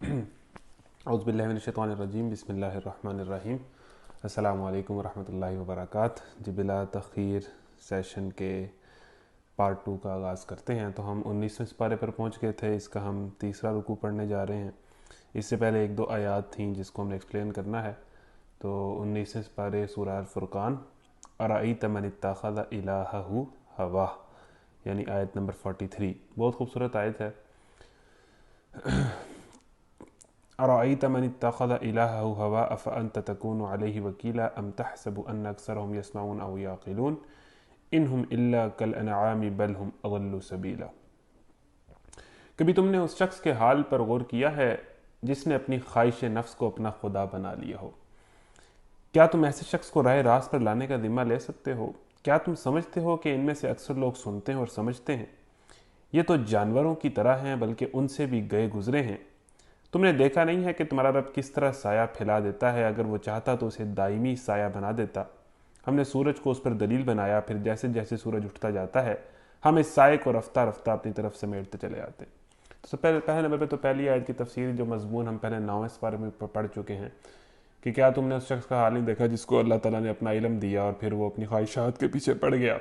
اعوذ باللہ من الشیطان الرجیم، بسم اللہ الرحمن الرحیم۔ السلام علیکم ورحمۃ اللہ وبرکاتہ۔ جی بلا تخیر سیشن کے پارٹ 2 کا آغاز کرتے ہیں۔ تو ہم 19ویں سپارے پر پہنچ گئے تھے، اس کا ہم تیسرا رکوع پڑھنے جا رہے ہیں۔ اس سے پہلے ایک دو آیات تھیں جس کو ہم نے ایکسپلین کرنا ہے۔ تو 19ویں سپارے سورہ الفرقان، ارأیت من اتخذ الہہ ہواہ، یعنی آیت نمبر 43، بہت خوبصورت آیت ہے۔ ارأیت من اتخذ الہہ ہواہ افانت تکون علیہ وکیلا ام تحسب ان اکثرهم یسمعون او یعقلون انہم الا کالانعام بل ہم اضل سبیلا۔ کبھی تم نے اس شخص کے حال پر غور کیا ہے جس نے اپنی خواہش نفس کو اپنا خدا بنا لیا ہو؟ کیا تم ایسے شخص کو راہ راست پر لانے کا ذمہ لے سکتے ہو؟ کیا تم سمجھتے ہو کہ ان میں سے اکثر لوگ سنتے ہیں اور سمجھتے ہیں؟ یہ تو جانوروں کی طرح ہیں، بلکہ ان سے بھی گئے گزرے ہیں۔ تم نے دیکھا نہیں ہے کہ تمہارا رب کس طرح سایہ پھیلا دیتا ہے؟ اگر وہ چاہتا تو اسے دائمی سایہ بنا دیتا۔ ہم نے سورج کو اس پر دلیل بنایا، پھر جیسے جیسے سورج اٹھتا جاتا ہے ہم اس سائے کو رفتہ رفتہ اپنی طرف سمیٹتے چلے آتے ہیں۔ تو پہلے نمبر پہ تو پہلی آیت کی تفسیر، جو مضمون ہم پہلے 9ویں سپارے میں پڑھ چکے ہیں، کہ کیا تم نے اس شخص کا حال نہیں دیکھا جس کو اللہ تعالیٰ نے اپنا علم دیا اور پھر وہ اپنی خواہشات کے پیچھے پڑ گیا؟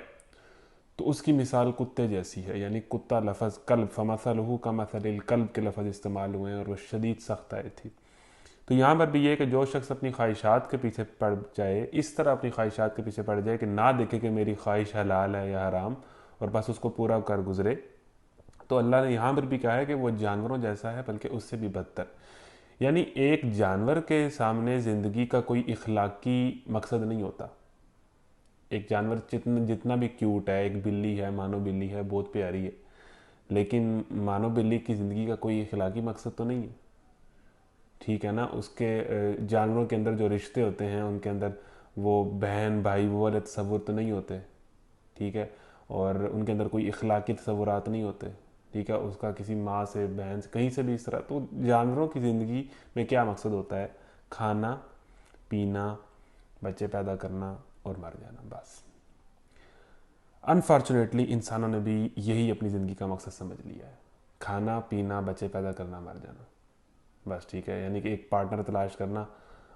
تو اس کی مثال کتے جیسی ہے، یعنی کتا لفظ کلب، فمثلہ کمثل الکلب کے لفظ استعمال ہوئے ہیں اور وہ شدید سخت آیت تھی۔ تو یہاں پر بھی یہ کہ جو شخص اپنی خواہشات کے پیچھے پڑ جائے، اس طرح اپنی خواہشات کے پیچھے پڑ جائے کہ نہ دیکھے کہ میری خواہش حلال ہے یا حرام، اور بس اس کو پورا کر گزرے، تو اللہ نے یہاں پر بھی کہا ہے کہ وہ جانوروں جیسا ہے، بلکہ اس سے بھی بدتر۔ یعنی ایک جانور کے سامنے زندگی کا کوئی اخلاقی مقصد نہیں ہوتا۔ ایک جانور جتنا بھی کیوٹ ہے، ایک بلی ہے، مانو بلی ہے، بہت پیاری ہے، لیکن مانو بلی کی زندگی کا کوئی اخلاقی مقصد تو نہیں ہے، ٹھیک ہے نا؟ اس کے جانوروں کے اندر جو رشتے ہوتے ہیں ان کے اندر وہ بہن بھائی وہ والے تصور تو نہیں ہوتے، ٹھیک ہے؟ اور ان کے اندر کوئی اخلاقی تصورات نہیں ہوتے، ٹھیک ہے؟ اس کا کسی ماں سے، بہن سے، کہیں سے بھی اس طرح۔ تو جانوروں کی زندگی میں کیا مقصد ہوتا ہے؟ کھانا پینا، بچے پیدا کرنا اور مر جانا، بس۔ انفارچونیٹلی انسانوں نے بھی یہی اپنی زندگی کا مقصد سمجھ لیا ہے، کھانا پینا، بچے پیدا کرنا، مر جانا، بس، ٹھیک ہے؟ یعنی کہ ایک پارٹنر تلاش کرنا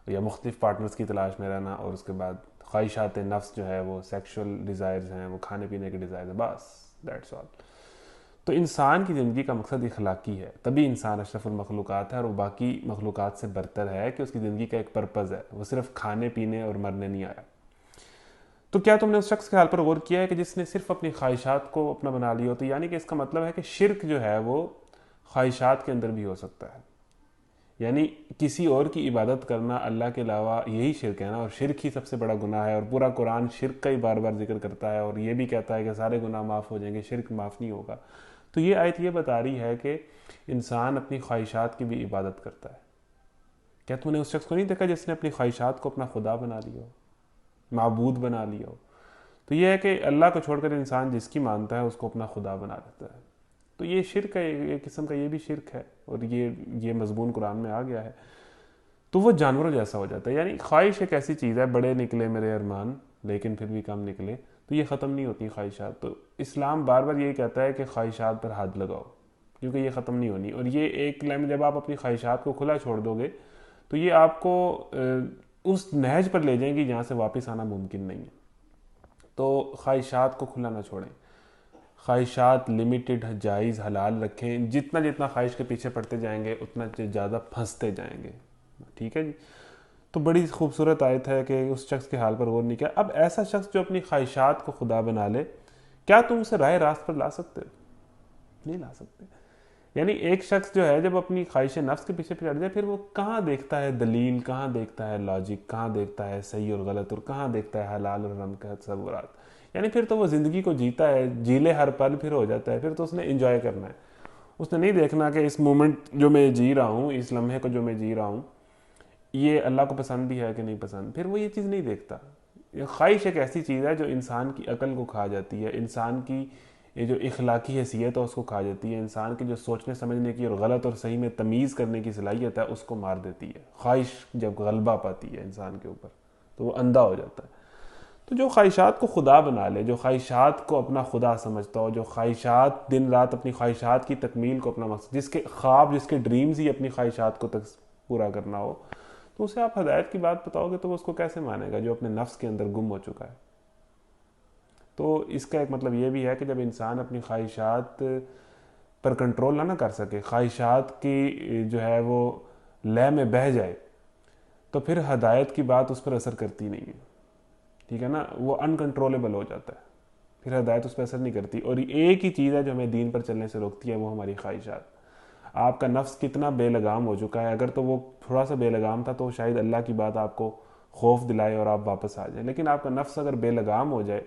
یا مختلف پارٹنرز کی تلاش میں رہنا، اور اس کے بعد خواہشات نفس جو ہے وہ سیکشول ڈیزائرز ہیں، وہ کھانے پینے کے ڈیزائرز ہیں، بس، دیٹس آل۔ تو انسان کی زندگی کا مقصد اخلاقی ہے، تبھی انسان اشرف المخلوقات ہے، اور وہ باقی مخلوقات سے برتر ہے کہ اس کی زندگی کا ایک پرپز ہے، وہ صرف کھانے پینے اور مرنے نہیں آیا۔ تو کیا تم نے اس شخص کے حال پر غور کیا ہے کہ جس نے صرف اپنی خواہشات کو اپنا بنا لیا ہو؟ تو یعنی کہ اس کا مطلب ہے کہ شرک جو ہے وہ خواہشات کے اندر بھی ہو سکتا ہے، یعنی کسی اور کی عبادت کرنا اللہ کے علاوہ، یہی شرک ہے نا، اور شرک ہی سب سے بڑا گناہ ہے، اور پورا قرآن شرک کا ہی بار بار ذکر کرتا ہے، اور یہ بھی کہتا ہے کہ سارے گناہ معاف ہو جائیں گے، شرک معاف نہیں ہوگا۔ تو یہ آیت یہ بتا رہی ہے کہ انسان اپنی خواہشات کی بھی عبادت کرتا ہے۔ کیا تم نے اس شخص کو نہیں دیکھا جس نے اپنی خواہشات کو اپنا خدا بنا لیا ہو، معبود بنا لیا ہو؟ تو یہ ہے کہ اللہ کو چھوڑ کر انسان جس کی مانتا ہے اس کو اپنا خدا بنا لیتا ہے۔ تو یہ شرک ہے، ایک قسم کا یہ بھی شرک ہے، اور یہ مضمون قرآن میں آ گیا ہے۔ تو وہ جانوروں جیسا ہو جاتا ہے۔ یعنی خواہش ایک ایسی چیز ہے، بڑے نکلے میرے ارمان لیکن پھر بھی کم نکلے، تو یہ ختم نہیں ہوتی خواہشات۔ تو اسلام بار بار یہی کہتا ہے کہ خواہشات پر حد لگاؤ، کیونکہ یہ ختم نہیں ہونی، اور یہ ایک لائن جب آپ اپنی خواہشات کو کھلا چھوڑ دو گے تو یہ آپ کو اس نہج پر لے جائیں گی جہاں سے واپس آنا ممکن نہیں ہے۔ تو خواہشات کو کھلا نہ چھوڑیں، خواہشات لمیٹڈ، جائز، حلال رکھیں۔ جتنا جتنا خواہش کے پیچھے پڑتے جائیں گے اتنا زیادہ پھنستے جائیں گے، ٹھیک ہے جی؟ تو بڑی خوبصورت آیت ہے کہ اس شخص کے حال پر غور نہیں کیا۔ اب ایسا شخص جو اپنی خواہشات کو خدا بنا لے، کیا تم اسے راہ راست پر لا سکتے ہو؟ نہیں لا سکتے۔ یعنی ایک شخص جو ہے جب اپنی خواہش نفس کے پیچھے پڑ جائے، پھر وہ کہاں دیکھتا ہے دلیل، کہاں دیکھتا ہے لاجک، کہاں دیکھتا ہے صحیح اور غلط، اور کہاں دیکھتا ہے حلال اور حرام کا تصورات؟ یعنی پھر تو وہ زندگی کو جیتا ہے، جیلے ہر پل پھر ہو جاتا ہے، پھر تو اس نے انجوائے کرنا ہے۔ اس نے نہیں دیکھنا کہ اس مومنٹ جو میں جی رہا ہوں، اس لمحے کو جو میں جی رہا ہوں، یہ اللہ کو پسند بھی ہے کہ نہیں پسند، پھر وہ یہ چیز نہیں دیکھتا۔ خواہش ایک ایسی چیز ہے جو انسان کی عقل کو کھا جاتی ہے، انسان کی یہ جو اخلاقی حیثیت ہے اس کو کھا جاتی ہے، انسان کی جو سوچنے سمجھنے کی اور غلط اور صحیح میں تمیز کرنے کی صلاحیت ہے اس کو مار دیتی ہے۔ خواہش جب غلبہ پاتی ہے انسان کے اوپر تو وہ اندھا ہو جاتا ہے۔ تو جو خواہشات کو خدا بنا لے، جو خواہشات کو اپنا خدا سمجھتا ہو، جو خواہشات دن رات اپنی خواہشات کی تکمیل کو اپنا مقصد، جس کے خواب، جس کے ڈریمز ہی اپنی خواہشات کو پورا کرنا ہو، تو اسے آپ ہدایت کی بات بتاؤ گے تو وہ اس کو کیسے مانے گا، جو اپنے نفس کے اندر گم ہو چکا ہے؟ تو اس کا ایک مطلب یہ بھی ہے کہ جب انسان اپنی خواہشات پر کنٹرول نہ کر سکے، خواہشات کی جو ہے وہ لے میں بہہ جائے، تو پھر ہدایت کی بات اس پر اثر کرتی نہیں ہے، ٹھیک ہے نا، وہ انکنٹرولیبل ہو جاتا ہے، پھر ہدایت اس پہ اثر نہیں کرتی۔ اور ایک ہی چیز ہے جو ہمیں دین پر چلنے سے روکتی ہے، وہ ہماری خواہشات۔ آپ کا نفس کتنا بے لگام ہو چکا ہے، اگر تو وہ تھوڑا سا بے لگام تھا تو شاید اللہ کی بات آپ کو خوف دلائے اور آپ واپس آ جائیں، لیکن آپ کا نفس اگر بے لگام ہو جائے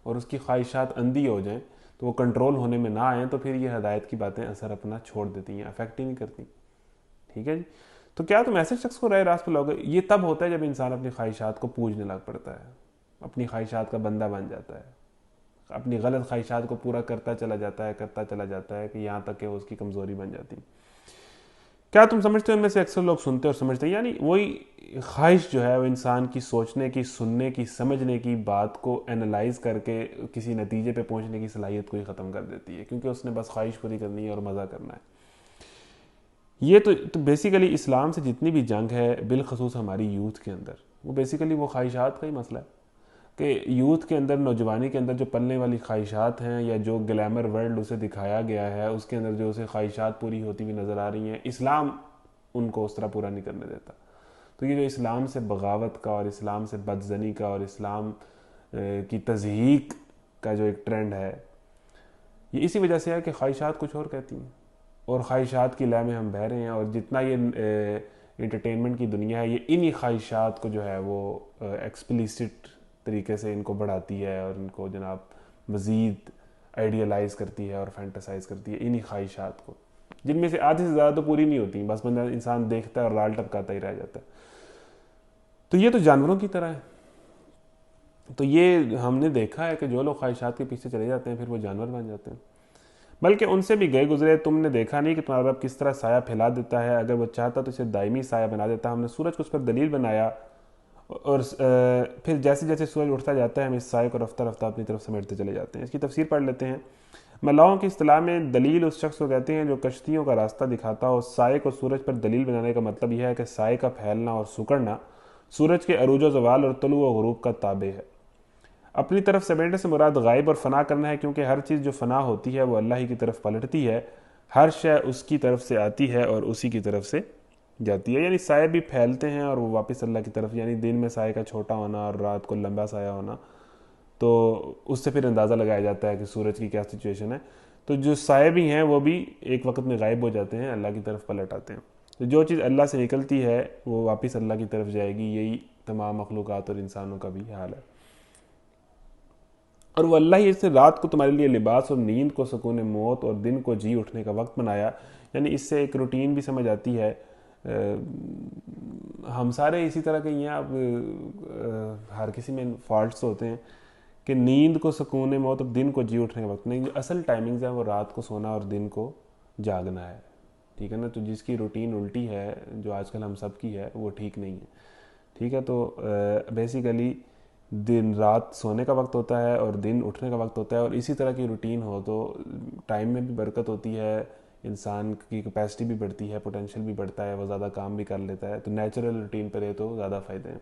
اور اس کی خواہشات اندھی ہو جائیں تو وہ کنٹرول ہونے میں نہ آئیں، تو پھر یہ ہدایت کی باتیں اثر اپنا چھوڑ دیتی ہیں، افیکٹ ہی نہیں کرتی، ٹھیک ہے جی۔ تو کیا تم ایسے شخص کو راہ راست پہ لاؤ گے؟ یہ تب ہوتا ہے جب انسان اپنی خواہشات کو پوجنے لگ پڑتا ہے، اپنی خواہشات کا بندہ بن جاتا ہے، اپنی غلط خواہشات کو پورا کرتا چلا جاتا ہے کہ یہاں تک کہ وہ اس کی کمزوری بن جاتی۔ کیا تم سمجھتے ہو ان میں سے اکثر لوگ سنتے اور سمجھتے ہیں، یعنی وہی خواہش جو ہے وہ انسان کی سوچنے کی، سننے کی، سمجھنے کی، بات کو انالائز کر کے کسی نتیجے پہ پہنچنے کی صلاحیت کو ہی ختم کر دیتی ہے، کیونکہ اس نے بس خواہش پوری کرنی ہے اور مزہ کرنا ہے۔ یہ تو بیسیکلی اسلام سے جتنی بھی جنگ ہے، بالخصوص ہماری یوتھ کے اندر، وہ بیسیکلی وہ خواہشات کا ہی مسئلہ ہے کہ یوتھ کے اندر، نوجوانی کے اندر جو پلنے والی خواہشات ہیں، یا جو گلیمر ورلڈ اسے دکھایا گیا ہے، اس کے اندر جو اسے خواہشات پوری ہوتی ہوئی نظر آ رہی ہیں، اسلام ان کو اس طرح پورا نہیں کرنے دیتا۔ تو یہ جو اسلام سے بغاوت کا اور اسلام سے بدزنی کا اور اسلام کی تضحیق کا جو ایک ٹرینڈ ہے، یہ اسی وجہ سے ہے کہ خواہشات کچھ اور کہتی ہیں اور خواہشات کی لے میں ہم بہہ رہے ہیں، اور جتنا یہ انٹرٹینمنٹ کی دنیا ہے، یہ انہی خواہشات کو جو ہے وہ ایکسپلیسٹ طریقے سے ان کو بڑھاتی ہے اور ان کو جناب مزید آئیڈیالائز کرتی ہے اور فینٹاسائز کرتی ہے انہی خواہشات کو، جن میں سے آدھی سے زیادہ تو پوری نہیں ہوتی، بس بندہ انسان دیکھتا ہے اور لال ٹپکاتا ہی رہ جاتا ہے۔ تو یہ تو جانوروں کی طرح ہے۔ تو یہ ہم نے دیکھا ہے کہ جو لوگ خواہشات کے پیچھے چلے جاتے ہیں پھر وہ جانور بن جاتے ہیں، بلکہ ان سے بھی گئے گزرے۔ تم نے دیکھا نہیں کہ تمہارا رب کس طرح سایہ پھیلا دیتا ہے، اگر وہ چاہتا تو اسے دائمی سایہ بنا دیتا۔ ہم نے سورج کو اس پر دلیل بنایا، اور پھر جیسے جیسے سورج اٹھتا جاتا ہے ہم اس سائے کو رفتہ رفتہ اپنی طرف سمیٹتے چلے جاتے ہیں۔ اس کی تفسیر پڑھ لیتے ہیں۔ ملاؤں کی اصطلاح میں دلیل اس شخص کو کہتے ہیں جو کشتیوں کا راستہ دکھاتا ہو۔ سائے کو سورج پر دلیل بنانے کا مطلب یہ ہے کہ سائے کا پھیلنا اور سکڑنا سورج کے عروج و زوال اور طلوع و غروب کا تابع ہے۔ اپنی طرف سمیٹنے سے مراد غائب اور فنا کرنا ہے، کیونکہ ہر چیز جو فنا ہوتی ہے وہ اللہ ہی کی طرف پلٹتی ہے، ہر شے اس کی طرف سے آتی ہے اور اسی کی طرف سے جاتی ہے، یعنی سائے بھی پھیلتے ہیں اور وہ واپس اللہ کی طرف، یعنی دن میں سائے کا چھوٹا ہونا اور رات کو لمبا سایہ ہونا، تو اس سے پھر اندازہ لگایا جاتا ہے کہ سورج کی کیا سچویشن ہے۔ تو جو سائے بھی ہیں وہ بھی ایک وقت میں غائب ہو جاتے ہیں، اللہ کی طرف پلٹ آتے ہیں۔ تو جو چیز اللہ سے نکلتی ہے وہ واپس اللہ کی طرف جائے گی، یہی تمام مخلوقات اور انسانوں کا بھی حال ہے۔ اور وہ اللہ ہی سے رات کو تمہارے لیے لباس اور نیند کو سکون موت اور دن کو جی اٹھنے کا وقت بنایا، یعنی اس سے ایک روٹین بھی سمجھ آتی ہے۔ ہم سارے اسی طرح کے ہیں، اب ہر کسی میں فالٹس ہوتے ہیں کہ نیند کو سکون موت اور دن کو جی اٹھنے کا وقت نہیں، جو اصل ٹائمنگز ہیں وہ رات کو سونا اور دن کو جاگنا ہے، ٹھیک ہے نا۔ تو جس کی روٹین الٹی ہے جو آج کل ہم سب کی ہے وہ ٹھیک نہیں ہے، ٹھیک ہے۔ تو بیسیکلی دن رات سونے کا وقت ہوتا ہے اور دن اٹھنے کا وقت ہوتا ہے، اور اسی طرح کی روٹین ہو تو ٹائم میں بھی برکت ہوتی ہے، انسان کی کیپیسٹی بھی بڑھتی ہے، پوٹینشیل بھی بڑھتا ہے، وہ زیادہ کام بھی کر لیتا ہے۔ تو نیچرل روٹین پہ رہے تو زیادہ فائدے ہیں۔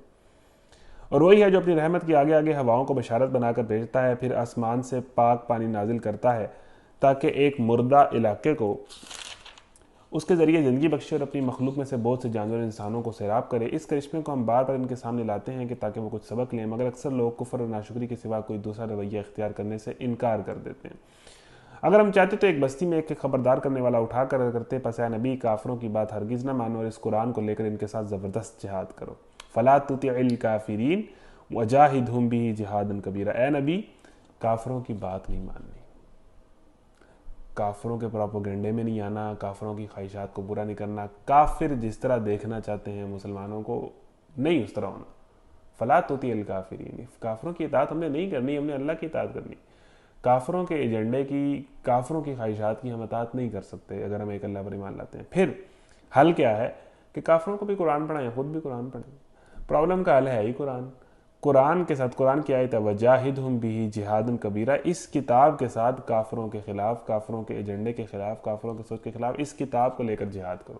اور وہی ہے جو اپنی رحمت کی آگے آگے ہواؤں کو بشارت بنا کر بھیجتا ہے، پھر آسمان سے پاک پانی نازل کرتا ہے تاکہ ایک مردہ علاقے کو اس کے ذریعے زندگی بخشے اور اپنی مخلوق میں سے بہت سے جانور انسانوں کو سیراب کرے۔ اس کرشمے کو ہم بار بار ان کے سامنے لاتے ہیں کہ تاکہ وہ کچھ سبق لیں، مگر اکثر لوگ کفر اور ناشکری کے سوا کوئی دوسرا رویہ اختیار کرنے سے انکار کر دیتے ہیں۔ اگر ہم چاہتے تو ایک بستی میں ایک خبردار کرنے والا اٹھا کر کرتے، پس اے نبی کافروں کی بات ہرگز نہ مانو اور اس قرآن کو لے کر ان کے ساتھ زبردست جہاد کرو۔ فلا تطع الکافرین وجاہدہم بہ جہادا کبیرا۔ اے نبی کافروں کی بات نہیں ماننی، کافروں کے پروپیگنڈے میں نہیں آنا، کافروں کی خواہشات کو پورا نہیں کرنا۔ کافر جس طرح دیکھنا چاہتے ہیں مسلمانوں کو نہیں اس طرح ہونا۔ فلا تطع الکافرین، کافروں کی اطاعت ہم نے نہیں کرنی، ہم نے اللہ کی اطاعت کرنی۔ کافروں کے ایجنڈے کی، کافروں کی خواہشات کی ہم اطاعت نہیں کر سکتے اگر ہم ایک اللہ پر ایمان لاتے ہیں۔ پھر حل کیا ہے کہ کافروں کو بھی قرآن پڑھائیں، خود بھی قرآن پڑھیں۔ پرابلم کا حل ہے ہی قرآن، قرآن کے ساتھ، قرآن کی آیت ہے وَجَاهِدْهُمْ بِهِ جِهَادًا كَبِيرًا، اس کتاب کے ساتھ کافروں کے خلاف، کافروں کے ایجنڈے کے خلاف، کافروں کے سوچ کے خلاف اس کتاب کو لے کر جہاد کرو.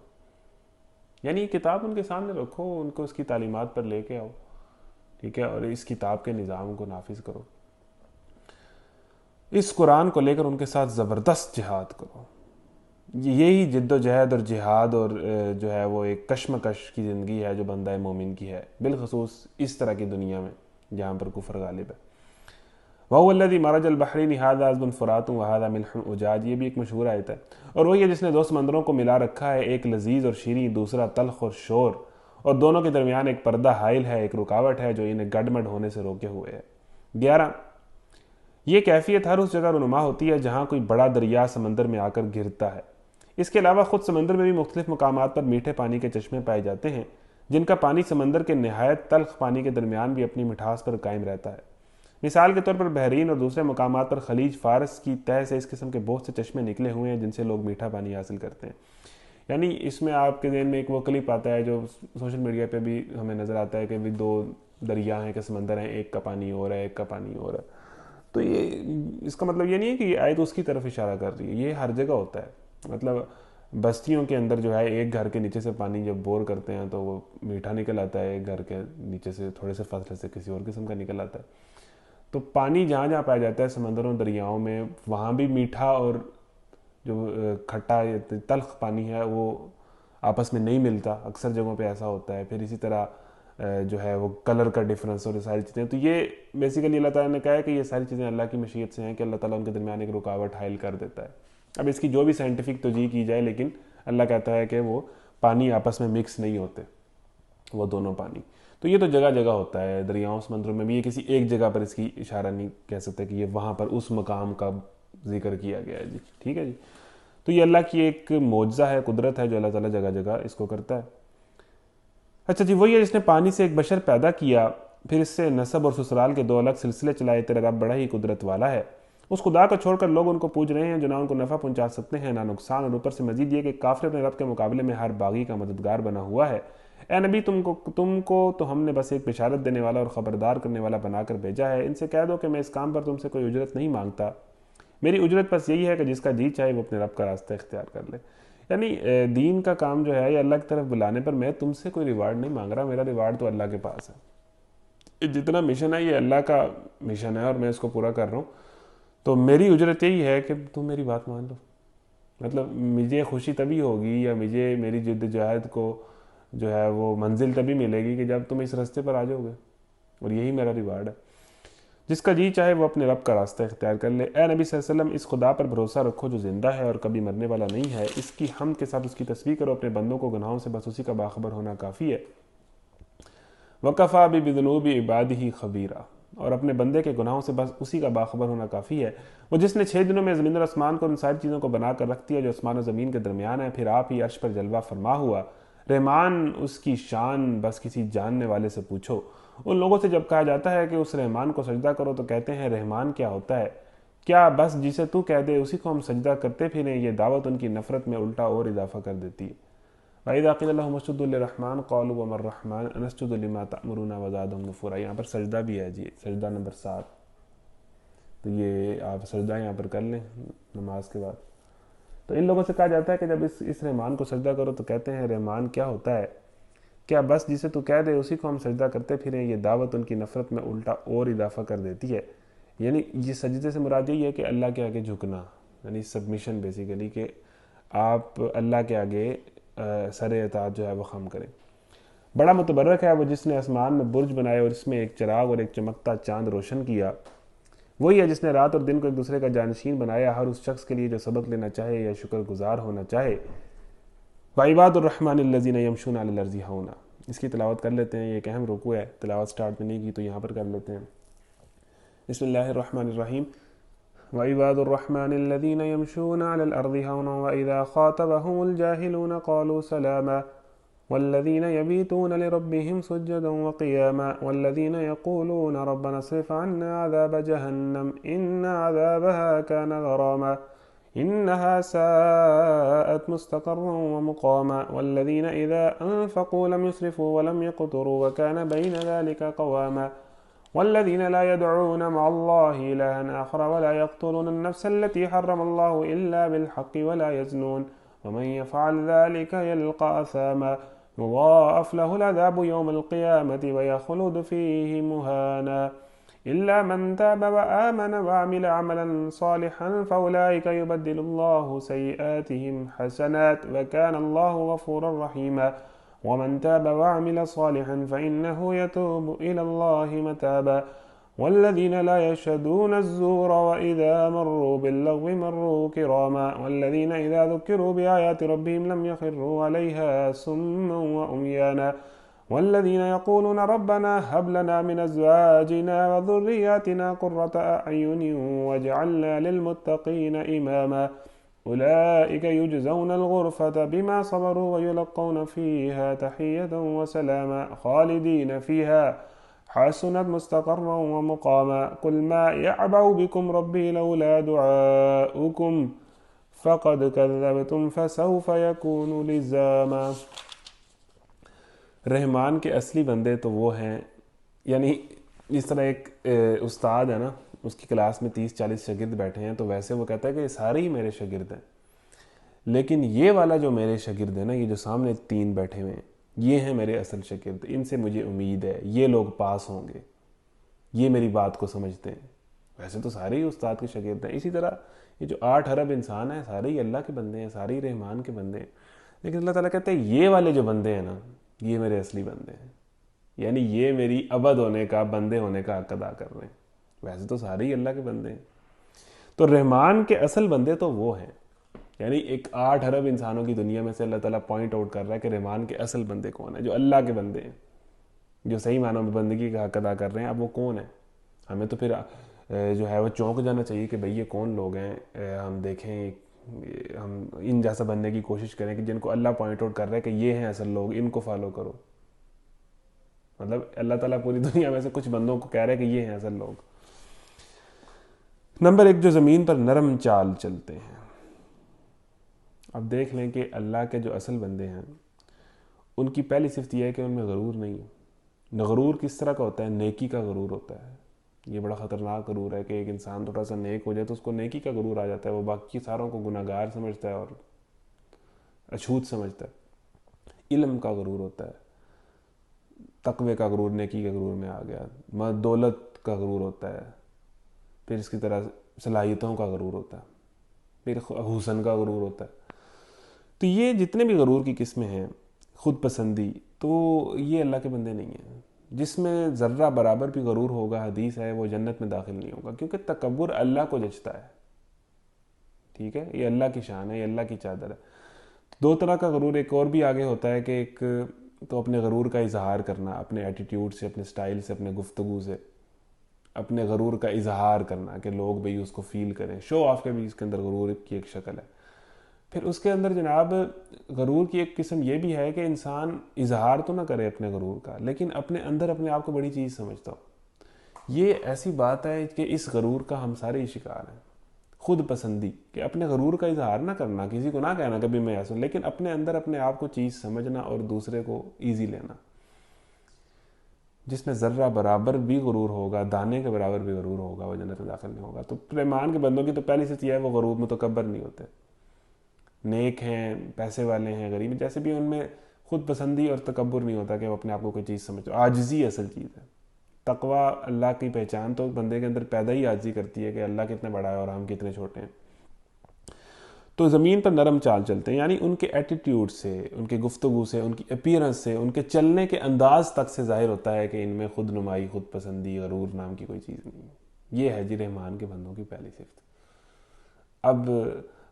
یعنی یہ کتاب ان کے سامنے رکھو، ان کو اس کی تعلیمات پر لے کے آؤ، ٹھیک ہے، اور اس کتاب کے نظام کو نافذ کرو. اس قرآن کو لے کر ان کے ساتھ زبردست جہاد کرو. یہی جد و جہد اور جہاد اور جو ہے وہ ایک کشمکش کی زندگی ہے جو بندہ مومن کی ہے، بالخصوص اس طرح کی دنیا میں جہاں پر کفر غالب ہے. وَهُوَ الَّذِي مَرَجَ الْبَحْرَيْنِ هَذَا عَذْبٌ فُرَاتٌ وَهَذَا مِلْحٌ أُجَاجٌ، یہ بھی ایک مشہور آیت ہے. اور وہی ہے جس نے دو سمندروں کو ملا رکھا ہے، ایک لذیذ اور شیریں، دوسرا تلخ اور شور، اور دونوں کے درمیان ایک پردہ حائل ہے، ایک رکاوٹ ہے جو انہیں گڈمڈ ہونے سے روکے ہوئے ہے. 11 یہ کیفیت ہر اس جگہ رونما ہوتی ہے جہاں کوئی بڑا دریا سمندر میں آ کر گرتا ہے. اس کے علاوہ خود سمندر میں بھی مختلف مقامات پر میٹھے پانی کے چشمے پائے جاتے ہیں جن کا پانی سمندر کے نہایت تلخ پانی کے درمیان بھی اپنی مٹھاس پر قائم رہتا ہے. مثال کے طور پر بحرین اور دوسرے مقامات پر خلیج فارس کی تہہ سے اس قسم کے بہت سے چشمے نکلے ہوئے ہیں جن سے لوگ میٹھا پانی حاصل کرتے ہیں. یعنی اس میں آپ کے ذہن میں ایک وہ کلپ آتا ہے جو سوشل میڈیا پہ بھی ہمیں نظر آتا ہے کہ بھی دو دریا ہیں کہ سمندر ہیں، ایک کا پانی اور ہے، ایک کا پانی اور ہے. تو یہ اس کا مطلب یہ نہیں ہے کہ یہ آیت اس کی طرف اشارہ کر رہی ہے، یہ ہر جگہ ہوتا ہے. مطلب بستیوں کے اندر جو ہے ایک گھر کے نیچے سے پانی جب بور کرتے ہیں تو وہ میٹھا نکل آتا ہے، ایک گھر کے نیچے سے تھوڑے سے فاصلے سے کسی اور قسم کا نکل آتا ہے. تو پانی جہاں جہاں پایا جاتا ہے سمندروں دریاؤں میں، وہاں بھی میٹھا اور جو کھٹا تلخ پانی ہے وہ آپس میں نہیں ملتا، اکثر جگہوں پہ ایسا ہوتا ہے. پھر اسی طرح جو ہے وہ کلر کا ڈفرنس اور ساری چیزیں. تو یہ بیسیکلی اللہ تعالیٰ نے کہا ہے کہ یہ ساری چیزیں اللہ کی مشیت سے ہیں کہ اللہ تعالیٰ ان کے درمیان ایک رکاوٹ حائل کر دیتا ہے. اب اس کی جو بھی سائنٹیفک توجیہ کی جائے، لیکن اللہ کہتا ہے کہ وہ پانی آپس میں مکس نہیں ہوتے، وہ دونوں پانی. تو یہ تو جگہ جگہ ہوتا ہے، دریاؤں سمندروں میں بھی. یہ کسی ایک جگہ پر اس کی اشارہ نہیں کہہ سکتے کہ یہ وہاں پر اس مقام کا ذکر کیا گیا ہے. جی ٹھیک ہے جی. تو یہ اللہ کی ایک معجزہ ہے، قدرت ہے جو اللہ تعالیٰ جگہ جگہ اس کو کرتا ہے. اچھا جی، وہی ہے جس نے پانی سے ایک بشر پیدا کیا، پھر اس سے نسب اور سسرال کے دو الگ سلسلے چلائے. تیرا رب بڑا ہی قدرت والا ہے. اس خدا کو چھوڑ کر لوگ ان کو پوج رہے ہیں جو نہ ان کو نفع پہنچا سکتے ہیں نہ نقصان، اور اوپر سے مزید یہ کہ کافر اپنے رب کے مقابلے میں ہر باغی کا مددگار بنا ہوا ہے. اے نبی، تم کو تو ہم نے بس ایک بشارت دینے والا اور خبردار کرنے والا بنا کر بھیجا ہے. ان سے کہہ دو کہ میں اس کام پر تم سے کوئی اجرت نہیں مانگتا، میری اجرت بس یہی ہے کہ جس کا جی چاہے وہ اپنے رب کا راستہ اختیار کر لے. یعنی دین کا کام جو ہے یہ اللہ کی طرف بلانے پر میں تم سے کوئی ریوارڈ نہیں مانگ رہا، میرا ریوارڈ تو اللہ کے پاس ہے. جتنا مشن ہے یہ اللہ کا مشن ہے اور میں اس کو پورا کر رہا ہوں. تو میری اجرت یہی ہے کہ تم میری بات مان لو. مطلب مجھے خوشی تبھی ہوگی یا مجھے میری جد جہد کو جو ہے وہ منزل تبھی ملے گی کہ جب تم اس راستے پر آ جاؤ گے، اور یہی میرا ریوارڈ ہے. جس کا جی چاہے وہ اپنے رب کا راستہ اختیار کر لے. اے نبی صلی اللہ علیہ وسلم، اس خدا پر بھروسہ رکھو جو زندہ ہے اور کبھی مرنے والا نہیں ہے. اس کی حمد کے ساتھ اس کی تسبیح کرو. اپنے بندوں کو گناہوں سے بس اسی کا باخبر ہونا کافی ہے. وَكَفَىٰ بِذُنُوبِ عِبَادِهِ خَبِيرًا، اور اپنے بندے کے گناہوں سے بس اسی کا باخبر ہونا کافی ہے. وہ جس نے 6 دنوں میں زمین اور آسمان کو ان ساری چیزوں کو بنا کر رکھ دیا جو آسمان و زمین کے درمیان ہے، پھر آپ ہی عرش پر جلوہ فرما ہوا. رحمان اس کی شان بس کسی جاننے والے سے پوچھو. ان لوگوں سے جب کہا جاتا ہے کہ اس رحمان کو سجدہ کرو تو کہتے ہیں رحمان کیا ہوتا ہے؟ کیا بس جسے تو کہہ دے اسی کو ہم سجدہ کرتے پھریں؟ یہ دعوت ان کی نفرت میں الٹا اور اضافہ کر دیتی ہے. وَإِذَا قِيلَ لَهُمُ اسْجُدُوا لِلرَّحْمَنِ قَالُوا وَمَا الرَّحْمَنُ أَنَسْجُدُ لِمَا تَأْمُرُونَ وَزَادَهُمْ نُفُورًا. یہاں پر سجدہ بھی ہے جی، سجدہ نمبر 7. تو یہ آپ سجدہ یہاں پر کر لیں نماز کے بعد. تو ان لوگوں سے کہا جاتا ہے کہ جب اس رحمان کو سجدہ کرو تو کہتے ہیں رحمان کیا ہوتا ہے؟ کیا بس جسے تو کہہ دے اسی کو ہم سجدہ کرتے پھریں؟ یہ دعوت ان کی نفرت میں الٹا اور اضافہ کر دیتی ہے. یعنی یہ سجدے سے مراد یہی ہے کہ اللہ کے آگے جھکنا، یعنی سبمیشن بیسیکلی، کہ آپ اللہ کے آگے سر اطاعت جو ہے وہ خم کریں. بڑا متبرک ہے وہ جس نے آسمان میں برج بنائے اور اس میں ایک چراغ اور ایک چمکتا چاند روشن کیا. وہی ہے جس نے رات اور دن کو ایک دوسرے کا جانشین بنایا ہر اس شخص کے لیے جو سبق لینا چاہے یا شکر گزار ہونا چاہے. وَعِبَادُ الرَّحْمَنِ الَّذِينَ يَمْشُونَ عَلَى الْأَرْضِ هَوْنًا. اس کی تلاوت کر لیتے ہیں، یہ ایک اہم رکوع ہے، تلاوت سٹارٹ میں نہیں کی تو یہاں پر کر لیتے ہیں. بسم اللہ الرحمن الرحیم. وَعِبَادُ الرَّحْمَنِ الَّذِينَ يَمْشُونَ عَلَى الْأَرْضِ هَوْنًا وَإِذَا خَاطَبَهُمُ الْجَاهِلُونَ قَالُوا سَلَامًا وَالَّذِينَ يَبِيتُونَ لِرَبِّهِمْ سُجَّدًا وَقِيَامًا وَالَّذِينَ يَقُولُونَ رَبَّنَا اصْرِفْ عَنَّا عَذَابَ جَهَنَّمَ إِنَّ عَذَابَهَا كَانَ غَرَامًا إِنَّهَا سَاءَتْ مُسْتَقَرًّا وَمُقَامًا وَالَّذِينَ إِذَا أَنفَقُوا لَمْ يُسْرِفُوا وَلَمْ يَقْتُرُوا وَكَانَ بَيْنَ ذَلِكَ قَوَامًا والذين لا يدعون مع الله إلها آخر ولا يقتلون النفس التي حرم الله إلا بالحق ولا يزنون ومن يفعل ذلك يلقى أثاما يضاعف له العذاب يوم القيامة ويخلد فيه مهانا إلا من تاب وآمن وعمل عملا صالحا فأولئك يبدل الله سيئاتهم حسنات وكان الله غفورا رحيما ومن تاب وعمل صالحا فإنه يتوب إلى الله متابا والذين لا يشهدون الزور وإذا مروا باللغو مروا كراما والذين إذا ذكروا بآيات ربهم لم يخروا عليها سما وعميانا والذين يقولون ربنا هب لنا من أزواجنا وذرياتنا قرة أعين واجعلنا للمتقين إماما أولئك يجزون الغرفة بما صبروا ويلقون فيها تحية وسلاما خالدين فيها حسنت مستقرا ومقاما قل ما يعبأ بكم ربي لولا دعاؤكم فقد كذبتم فسوف يكون لزاما. رحمان کے اصلی بندے تو وہ ہیں، یعنی جس طرح ایک استاد ہے نا، اس کی کلاس میں 30-40 شاگرد بیٹھے ہیں، تو ویسے وہ کہتا ہے کہ یہ سارے ہی میرے شاگرد ہیں، لیکن یہ والا جو میرے شاگرد ہیں نا، یہ جو سامنے 3 بیٹھے ہوئے ہیں، یہ ہیں میرے اصل شاگرد، ان سے مجھے امید ہے یہ لوگ پاس ہوں گے، یہ میری بات کو سمجھتے ہیں. ویسے تو سارے ہی استاد کے شاگرد ہیں. اسی طرح یہ جو 8 ارب انسان ہیں، سارے ہی اللہ کے بندے ہیں، سارے ہی رحمان کے بندے ہیں، لیکن اللہ تعالیٰ کہتے ہیں یہ والے جو بندے ہیں نا، یہ میرے اصلی بندے ہیں، یعنی یہ میری عبد ہونے کا، بندے ہونے کا حق ادا کر رہے ہیں. ویسے تو سارے ہی اللہ کے بندے ہیں. تو رحمان کے اصل بندے تو وہ ہیں، یعنی ایک 8 ارب انسانوں کی دنیا میں سے اللہ تعالیٰ پوائنٹ آؤٹ کر رہا ہے کہ رحمان کے اصل بندے کون ہیں، جو اللہ کے بندے ہیں، جو صحیح معنوں میں بندگی کا حق ادا کر رہے ہیں. اب وہ کون ہیں؟ ہمیں تو پھر جو ہے وہ چونک جانا چاہیے کہ بھئی یہ کون لوگ ہیں. ہم دیکھیں، ہم ان جیسا بننے کی کوشش کریں کہ جن کو اللہ پوائنٹ آؤٹ کر رہا ہے کہ یہ ہیں اصل لوگ، ان کو فالو کرو. مطلب اللہ تعالیٰ پوری دنیا میں سے کچھ بندوں کو کہہ رہے ہیں کہ یہ ہیں اصل لوگ. نمبر 1، جو زمین پر نرم چال چلتے ہیں. اب دیکھ لیں کہ اللہ کے جو اصل بندے ہیں ان کی پہلی صفت یہ ہے کہ ان میں غرور نہیں ہے. غرور کس طرح کا ہوتا ہے؟ نیکی کا غرور ہوتا ہے. یہ بڑا خطرناک غرور ہے کہ ایک انسان تھوڑا سا نیک ہو جائے تو اس کو نیکی کا غرور آ جاتا ہے، وہ باقی ساروں کو گناہ گار سمجھتا ہے اور اچھوت سمجھتا ہے. علم کا غرور ہوتا ہے، تقوی کا غرور نیکی کے غرور میں آ گیا. دولت کا غرور ہوتا ہے، پھر اس کی طرح صلاحیتوں کا غرور ہوتا ہے، پھر حسن کا غرور ہوتا ہے. تو یہ جتنے بھی غرور کی قسمیں ہیں، خود پسندی، تو یہ اللہ کے بندے نہیں ہیں. جس میں ذرہ برابر بھی غرور ہوگا، حدیث ہے، وہ جنت میں داخل نہیں ہوگا، کیونکہ تکبر اللہ کو جچتا ہے. ٹھیک ہے، یہ اللہ کی شان ہے، یہ اللہ کی چادر ہے. 2 طرح کا غرور ایک اور بھی آگے ہوتا ہے کہ ایک تو اپنے غرور کا اظہار کرنا، اپنے ایٹیٹیوڈ سے، اپنے سٹائل سے، اپنے گفتگو سے اپنے غرور کا اظہار کرنا کہ لوگ بھئی اس کو فیل کریں. شو آف کے بھی اس کے اندر غرور کی ایک شکل ہے. پھر اس کے اندر جناب غرور کی ایک قسم یہ بھی ہے کہ انسان اظہار تو نہ کرے اپنے غرور کا، لیکن اپنے اندر اپنے آپ کو بڑی چیز سمجھتا ہو. یہ ایسی بات ہے کہ اس غرور کا ہم سارے ہی شکار ہیں. خود پسندی، کہ اپنے غرور کا اظہار نہ کرنا، کسی کو نہ کہنا کبھی میں ایسا، لیکن اپنے اندر اپنے آپ کو چیز سمجھنا اور دوسرے کو ایزی لینا. جس میں ذرہ برابر بھی غرور ہوگا، دانے کے برابر بھی غرور ہوگا، وہ جنت میں داخل نہیں ہوگا. تو رحمان کے بندوں کی تو پہلی صفت یہ ہے، وہ غرور متکبر نہیں ہوتے. نیک ہیں، پیسے والے ہیں، غریب، جیسے بھی ان میں خود پسندی اور تکبر نہیں ہوتا کہ وہ اپنے آپ کو کوئی چیز سمجھو. عاجزی اصل چیز ہے. تقوی اللہ کی پہچان تو بندے کے اندر پیدا ہی عاجزی کرتی ہے کہ اللہ کتنا بڑا ہے اور ہم کتنے چھوٹے ہیں. تو زمین پر نرم چال چلتے ہیں، یعنی ان کے ایٹیٹیوڈ سے، ان کے گفتگو سے، ان کی اپیرنس سے، ان کے چلنے کے انداز تک سے ظاہر ہوتا ہے کہ ان میں خود نمائی، خود پسندی، غرور نام کی کوئی چیز نہیں ہے. یہ ہے جی رحمان کے بندوں کی پہلی صفت. اب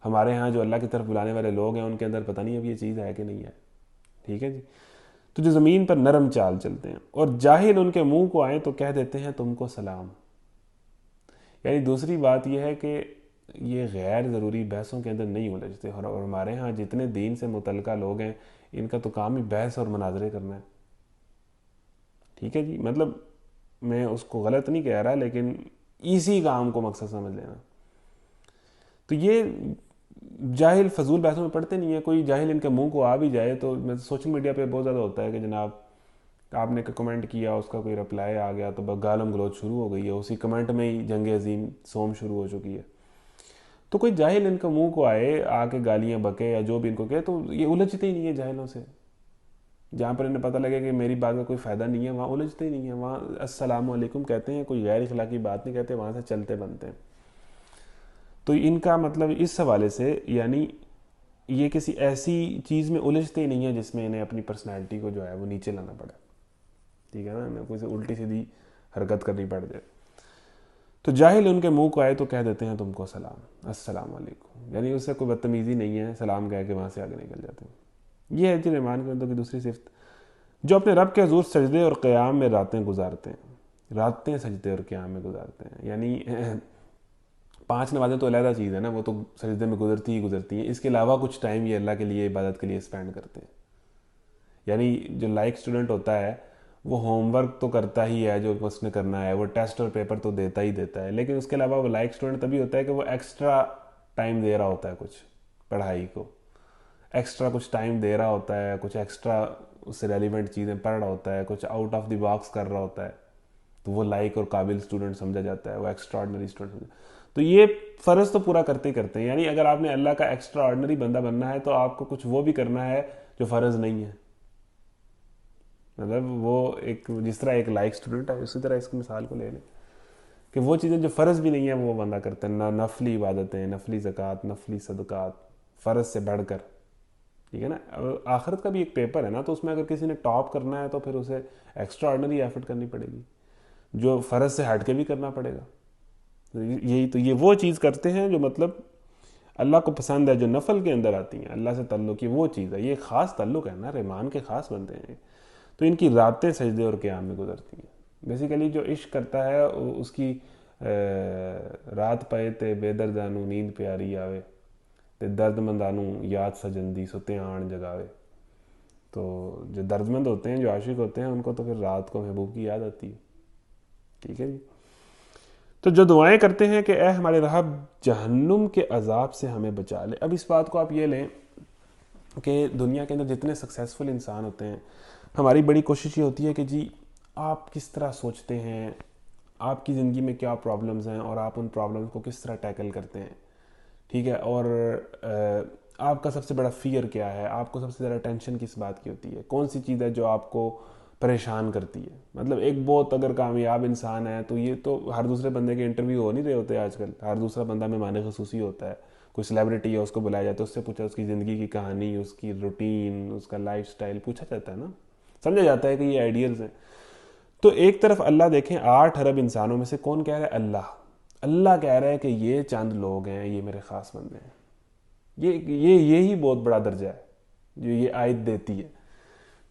ہمارے ہاں جو اللہ کی طرف بلانے والے لوگ ہیں ان کے اندر پتہ نہیں اب یہ چیز ہے کہ نہیں ہے. ٹھیک ہے جی. تو جو زمین پر نرم چال چلتے ہیں اور جاہل ان کے منہ کو آئیں تو کہہ دیتے ہیں تم کو سلام. یعنی دوسری بات یہ ہے کہ یہ غیر ضروری بحثوں کے اندر نہیں الجھتے. اور ہمارے ہاں جتنے دین سے متعلقہ لوگ ہیں ان کا تو کام ہی بحث اور مناظرے کرنا ہے. ٹھیک ہے جی. مطلب میں اس کو غلط نہیں کہہ رہا، لیکن اسی کام کو مقصد سمجھ لینا. تو یہ جاہل فضول بحثوں میں پڑھتے نہیں ہیں. کوئی جاہل ان کے منہ کو آ بھی جائے تو سوشل میڈیا پہ بہت زیادہ ہوتا ہے کہ جناب آپ نے کمنٹ کیا، اس کا کوئی رپلائی آ گیا تو گالم گلوچ شروع ہو گئی ہے، اسی کمنٹ میں ہی جنگ عظیم سوم شروع ہو چکی ہے. تو کوئی جاہل ان کا منہ کو آئے، آ کے گالیاں بکے یا جو بھی ان کو کہے، تو یہ الجھتے ہی نہیں ہے جاہلوں سے. جہاں پر انہیں پتہ لگے کہ میری بات کا کوئی فائدہ نہیں ہے، وہاں الجھتے ہی نہیں ہیں، وہاں السلام علیکم کہتے ہیں، کوئی غیر اخلاقی بات نہیں کہتے، وہاں سے چلتے بنتے ہیں. تو ان کا مطلب اس حوالے سے یعنی یہ کسی ایسی چیز میں الجھتے ہی نہیں ہیں جس میں انہیں اپنی پرسنالٹی کو جو ہے وہ نیچے لانا پڑے. ٹھیک ہے نا، انہیں کوئی سے الٹی سیدھی حرکت کرنی پڑ جائے. تو جاہل ان کے منہ کو آئے تو کہہ دیتے ہیں تم کو سلام، السلام علیکم، یعنی اس سے کوئی بدتمیزی نہیں ہے، سلام کہہ کے وہاں سے آگے نکل جاتے ہیں. یہ ہے جی رحمان کے بندوں کی دوسری صفت، جو اپنے رب کے حضور سجدے اور قیام میں راتیں گزارتے ہیں. راتیں سجدے اور قیام میں گزارتے ہیں، یعنی 5 نمازیں تو علیحدہ چیز ہے نا، وہ تو سجدے میں گزرتی ہی گزرتی ہیں، اس کے علاوہ کچھ ٹائم یہ اللہ کے لیے عبادت کے لیے اسپینڈ کرتے ہیں. یعنی جو لائق اسٹوڈنٹ ہوتا ہے وہ ہوم ورک تو کرتا ہی ہے جو اس نے کرنا ہے، وہ ٹیسٹ اور پیپر تو دیتا ہی دیتا ہے، لیکن اس کے علاوہ وہ لائق اسٹوڈنٹ تبھی ہوتا ہے کہ وہ ایکسٹرا ٹائم دے رہا ہوتا ہے کچھ پڑھائی کو، ایکسٹرا کچھ ٹائم دے رہا ہوتا ہے، کچھ ایکسٹرا اس سے ریلیونٹ چیزیں پڑھ رہا ہوتا ہے، کچھ آؤٹ آف دی باکس کر رہا ہوتا ہے، تو وہ لائق اور قابل اسٹوڈنٹ سمجھا جاتا ہے، وہ ایکسٹرا آرڈنری اسٹوڈنٹ سمجھا. تو یہ فرض تو پورا کرتے ہی کرتے ہیں. یعنی اگر آپ نے اللہ کا ایکسٹرا آرڈنری بندہ بننا ہے تو آپ کو کچھ وہ بھی کرنا ہے جو فرض نہیں ہے. مطلب وہ ایک جس طرح ایک لائق اسٹوڈنٹ ہے، اسی طرح اس کی مثال کو لے لیں کہ وہ چیزیں جو فرض بھی نہیں ہیں وہ بندہ کرتے ہیں، نفلی عبادتیں، نفلی زکوٰۃ، نفلی صدقات، فرض سے بڑھ کر. ٹھیک ہے نا، آخرت کا بھی ایک پیپر ہے نا، تو اس میں اگر کسی نے ٹاپ کرنا ہے تو پھر اسے ایکسٹرا آرڈنری ایفرٹ کرنی پڑے گی، جو فرض سے ہٹ کے بھی کرنا پڑے گا. یہی تو یہ وہ چیز کرتے ہیں جو مطلب اللہ کو پسند ہے، جو نفل کے اندر آتی ہیں، اللہ سے تعلق، یہ وہ چیز ہے، یہ خاص تعلق ہے نا، رحمان کے خاص بندے ہیں. تو ان کی راتیں سجدے اور قیام میں گزرتی ہیں. بیسیکلی جو عشق کرتا ہے اس کی رات پائے تے بے دردانو نیند پیاری آوے تے درد مندانو یاد سجندی ستے آن جگاوے. تو جو درد مند ہوتے ہیں، جو عاشق ہوتے ہیں، ان کو تو پھر رات کو محبوب کی یاد آتی ہے. ٹھیک ہے جی. تو جو دعائیں کرتے ہیں کہ اے ہمارے رب جہنم کے عذاب سے ہمیں بچا لے. اب اس بات کو آپ یہ لیں کہ دنیا کے اندر جتنے سکسیزفل انسان ہوتے ہیں، ہماری بڑی کوشش یہ ہوتی ہے کہ جی آپ کس طرح سوچتے ہیں، آپ کی زندگی میں کیا پرابلمز ہیں اور آپ ان پرابلمز کو کس طرح ٹیکل کرتے ہیں. ٹھیک ہے، اور آپ کا سب سے بڑا فیئر کیا ہے، آپ کو سب سے زیادہ ٹینشن کس بات کی ہوتی ہے، کون سی چیز ہے جو آپ کو پریشان کرتی ہے. مطلب ایک بہت اگر کامیاب انسان ہے تو یہ تو ہر دوسرے بندے کے انٹرویو ہو نہیں رہے ہوتے آج کل، ہر دوسرا بندہ مہمان خصوصی ہوتا ہے. کوئی سیلیبریٹی ہے، اس کو بلایا جاتا ہے، اس سے پوچھا اس کی زندگی کی کہانی، اس کی روٹین، اس کا لائف سٹائل پوچھا جاتا ہے نا، سمجھا جاتا ہے کہ یہ آئیڈیلز ہیں. تو ایک طرف اللہ دیکھیں 8 ارب انسانوں میں سے کون کہہ رہا ہے؟ اللہ کہہ رہا ہے کہ یہ چند لوگ ہیں، یہ میرے خاص بندے ہیں. یہی بہت بڑا درجہ ہے جو یہ آیت دیتی ہے.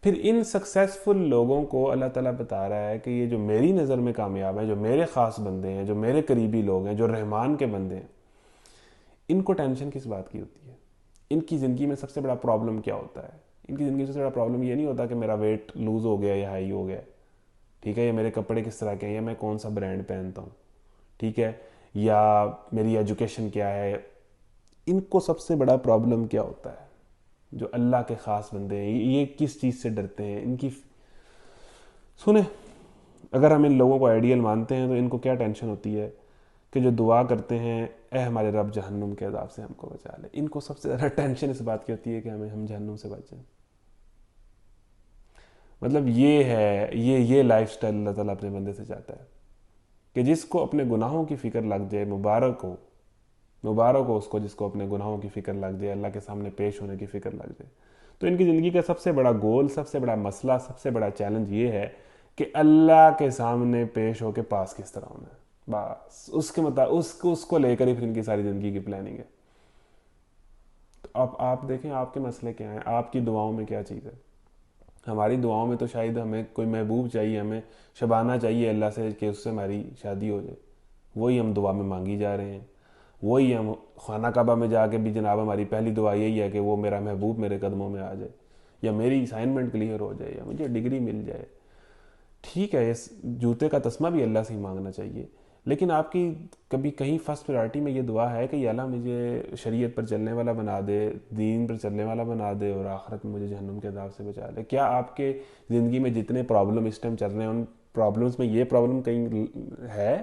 پھر ان سکسیسفل لوگوں کو اللہ تعالیٰ بتا رہا ہے کہ یہ جو میری نظر میں کامیاب ہیں، جو میرے خاص بندے ہیں، جو میرے قریبی لوگ ہیں، جو رحمان کے بندے ہیں، ان کو ٹینشن کس بات کی ہوتی ہے؟ ان کی زندگی میں سب سے بڑا پرابلم کیا ہوتا ہے؟ ان کی زندگی میں سب سے بڑا پرابلم یہ نہیں ہوتا کہ میرا ویٹ لوز ہو گیا یا ہائی ہو گیا، ٹھیک ہے، یا میرے کپڑے کس طرح کے ہیں، یا میں کون سا برانڈ پہنتا ہوں، ٹھیک ہے، یا میری ایجوکیشن کیا ہے. ان کو سب سے بڑا پرابلم کیا ہوتا ہے؟ جو اللہ کے خاص بندے ہیں یہ کس چیز سے ڈرتے ہیں؟ ان کی سنیں، اگر ہم ان لوگوں کو آئیڈیل مانتے ہیں تو ان کو کیا ٹینشن ہوتی ہے کہ جو دعا کرتے ہیں اے ہمارے رب جہنم کے عذاب سے ہم کو بچا لے. ان کو سب سے زیادہ ٹینشن اس بات کی ہوتی ہے کہ ہم جہنم سے بچ جائیں. مطلب یہ ہے یہ لائف سٹائل اللہ تعالیٰ اپنے بندے سے چاہتا ہے کہ جس کو اپنے گناہوں کی فکر لگ جائے، مبارک ہو اس کو جس کو اپنے گناہوں کی فکر لگ جائے، اللہ کے سامنے پیش ہونے کی فکر لگ جائے. تو ان کی زندگی کا سب سے بڑا گول، سب سے بڑا مسئلہ، سب سے بڑا چیلنج یہ ہے کہ اللہ کے سامنے پیش ہو کے پاس کس طرح ہونا ہے. بس اس کے مطابق اس کو لے کر ہی پھر ان کی ساری زندگی کی پلاننگ ہے. تو اب آپ دیکھیں آپ کے مسئلے کیا ہیں، آپ کی دعاؤں میں کیا چیز ہے. ہماری دعاؤں میں تو شاید ہمیں کوئی محبوب چاہیے، ہمیں شبانہ چاہیے اللہ سے کہ اس سے ہماری شادی ہو جائے. وہی ہم دعا میں مانگی جا رہے ہیں. وہی ہم خانہ کعبہ میں جا کے بھی جناب ہماری پہلی دعا یہی ہے کہ وہ میرا محبوب میرے قدموں میں آ جائے، یا میری اسائنمنٹ کلیئر ہو جائے، یا مجھے ڈگری مل جائے. ٹھیک ہے، اس جوتے کا تسمہ بھی اللہ سے ہی مانگنا چاہیے، لیکن آپ کی کبھی کہیں فرسٹ پریارٹی میں یہ دعا ہے کہ یا اللہ مجھے شریعت پر چلنے والا بنا دے، دین پر چلنے والا بنا دے، اور آخرت میں مجھے جہنم کے عذاب سے بچا لے؟ کیا آپ کے زندگی میں جتنے پرابلم اس ٹائم چل رہے ہیں ان پرابلمس میں یہ پرابلم کہیں ہے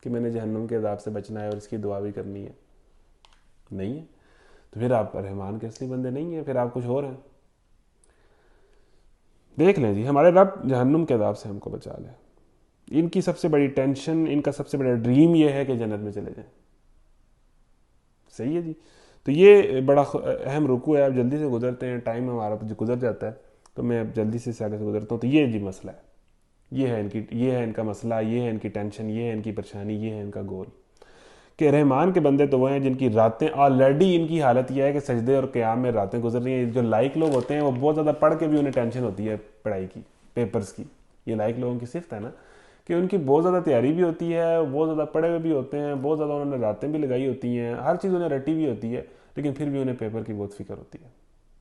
کہ میں نے جہنم کے عذاب سے بچنا ہے اور اس کی دعا بھی کرنی ہے؟ نہیں ہے. تو پھر آپ رحمان کے اصلی بندے نہیں ہیں، پھر آپ کچھ اور ہیں. دیکھ لیں جی، ہمارے رب جہنم کے عذاب سے ہم کو بچا لے. ان کی سب سے بڑی ٹینشن، ان کا سب سے بڑا ڈریم یہ ہے کہ جنت میں چلے جائیں. صحیح ہے جی. تو یہ بڑا اہم رکوع ہے. اب جلدی سے گزرتے ہیں، ٹائم ہمارا گزر جاتا ہے، تو میں اب جلدی سے آگے سے گزرتا ہوں. تو یہ جی مسئلہ ہے، یہ ہے ان کا مسئلہ، یہ ہے ان کی ٹینشن، یہ ہے ان کی پریشانی، یہ ہے ان کا گول. کہ رحمان کے بندے تو وہ ہیں جن کی راتیں آلریڈی، ان کی حالت یہ ہے کہ سجدے اور قیام میں راتیں گزر رہی ہیں. جو لائق لوگ ہوتے ہیں وہ بہت زیادہ پڑھ کے بھی انہیں ٹینشن ہوتی ہے پڑھائی کی، پیپرز کی. یہ لائق لوگوں کی صفت ہے نا کہ ان کی بہت زیادہ تیاری بھی ہوتی ہے، بہت زیادہ پڑھے ہوئے بھی ہوتے ہیں، بہت زیادہ انہوں نے راتیں بھی لگائی ہوتی ہیں، ہر چیز انہیں رٹی بھی ہوتی ہے، لیکن پھر بھی انہیں پیپر کی بہت فکر ہوتی ہے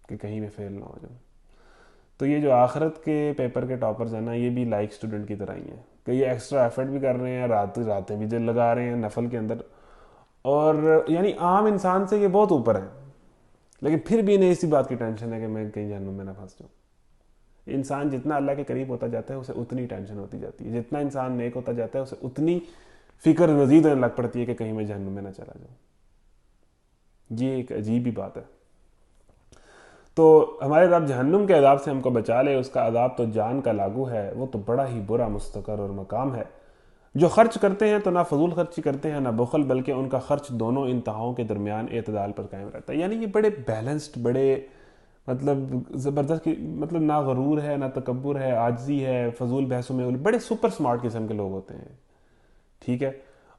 کہ کہیں میں فیل نہ ہو جاؤں. تو یہ جو آخرت کے پیپر کے ٹاپرز ہیں نا، یہ بھی لائق اسٹوڈنٹ کی طرح ہی ہیں کہ یہ ایکسٹرا ایفرٹ بھی کر رہے ہیں، راتیں بھی لگا رہے ہیں نفل کے اندر، اور یعنی عام انسان سے یہ بہت اوپر ہیں، لیکن پھر بھی انہیں اسی بات کی ٹینشن ہے کہ میں کہیں جہنم میں نہ پھنس جاؤں. انسان جتنا اللہ کے قریب ہوتا جاتا ہے اسے اتنی ٹینشن ہوتی جاتی ہے، جتنا انسان نیک ہوتا جاتا ہے اسے اتنی فکر مزید ہونے لگ پڑتی ہے کہ کہیں میں جہنم میں نہ چلا جاؤں. یہ ایک عجیب ہی بات ہے. تو ہمارے رب جہنم کے عذاب سے ہم کو بچا لے. اس کا عذاب تو جان کا لاگو ہے، وہ تو بڑا ہی برا مستقر اور مقام ہے. جو خرچ کرتے ہیں تو نہ فضول خرچی کرتے ہیں نہ بخل، بلکہ ان کا خرچ دونوں انتہاؤں کے درمیان اعتدال پر قائم رہتا ہے. یعنی یہ بڑے بیلنسڈ، بڑے مطلب زبردست، مطلب نہ غرور ہے نہ تکبر ہے، عاجزی ہے، فضول بحثوں میں بڑے سپر سمارٹ قسم کے لوگ ہوتے ہیں. ٹھیک ہے.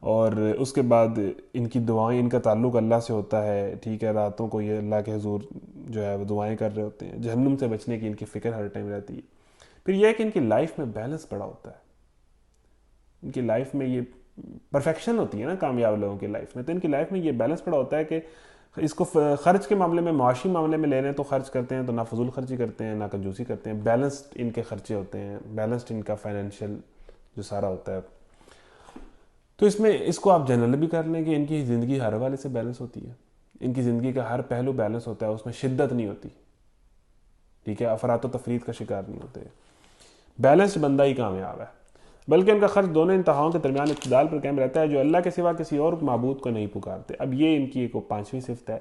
اور اس کے بعد ان کی دعائیں، ان کا تعلق اللہ سے ہوتا ہے. ٹھیک ہے. راتوں کو یہ اللہ کے حضور جو ہے وہ دعائیں کر رہے ہوتے ہیں. جہنم سے بچنے کی ان کی فکر ہر ٹائم رہتی ہے. پھر یہ ہے کہ ان کی لائف میں بیلنس بڑا ہوتا ہے. ان کی لائف میں یہ پرفیکشن ہوتی ہے نا کامیاب لوگوں کی لائف میں، تو ان کی لائف میں یہ بیلنس بڑا ہوتا ہے کہ اس کو خرچ کے معاملے میں، معاشی معاملے میں لے رہے ہیں تو خرچ کرتے ہیں تو نہ فضول خرچی کرتے ہیں نہ کنجوسی کرتے ہیں. بیلنسڈ ان کے خرچے ہوتے ہیں، بیلنسڈ ان کا فائنینشیل جو سارا ہوتا ہے. تو اس کو آپ جنرل بھی کر لیں کہ ان کی زندگی ہر حوالے سے بیلنس ہوتی ہے. ان کی زندگی کا ہر پہلو بیلنس ہوتا ہے، اس میں شدت نہیں ہوتی. ٹھیک ہے. افراط و تفرید کا شکار نہیں ہوتے. بیلنسڈ بندہ ہی کامیاب ہے. بلکہ ان کا خرچ دونوں انتہاؤں کے درمیان اعتدال پر قائم رہتا ہے، جو اللہ کے سوا کسی اور معبود کو نہیں پکارتے. اب یہ ان کی ایک پانچویں صفت ہے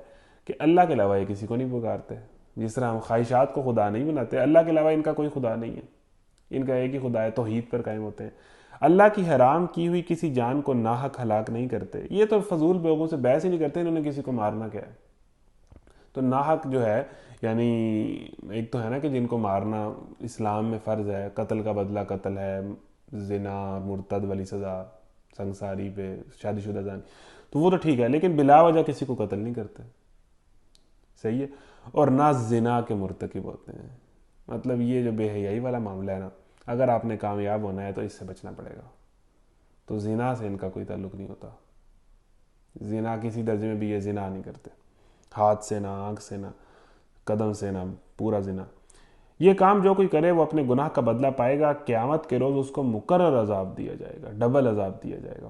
کہ اللہ کے علاوہ یہ کسی کو نہیں پکارتے. جس طرح ہم خواہشات کو خدا نہیں بناتے، اللہ کے علاوہ ان کا کوئی خدا نہیں ہے. ان کا ایک ہی خدا ہے، توحید پر قائم ہوتے ہیں. اللہ کی حرام کی ہوئی کسی جان کو ناحق ہلاک نہیں کرتے. یہ تو فضول لوگوں سے بحث ہی نہیں کرتے، انہوں نے کسی کو مارنا کیا ہے. تو ناحق جو ہے یعنی ایک تو ہے نا کہ جن کو مارنا اسلام میں فرض ہے، قتل کا بدلہ قتل ہے، زنا، مرتد والی سزا، سنگساری پہ، شادی شدہ زانی، تو وہ تو ٹھیک ہے. لیکن بلا وجہ کسی کو قتل نہیں کرتے. صحیح ہے. اور نہ زنا کے مرتکب ہوتے ہیں. مطلب یہ جو بے حیائی والا معاملہ ہے نا، اگر آپ نے کامیاب ہونا ہے تو اس سے بچنا پڑے گا. تو زنا سے ان کا کوئی تعلق نہیں ہوتا. زنا کسی درجے میں بھی یہ زنا نہیں کرتے، ہاتھ سے نہ، آنکھ سے نہ، قدم سے نہ، پورا زنا. یہ کام جو کوئی کرے وہ اپنے گناہ کا بدلہ پائے گا. قیامت کے روز اس کو مقرر عذاب دیا جائے گا، ڈبل عذاب دیا جائے گا،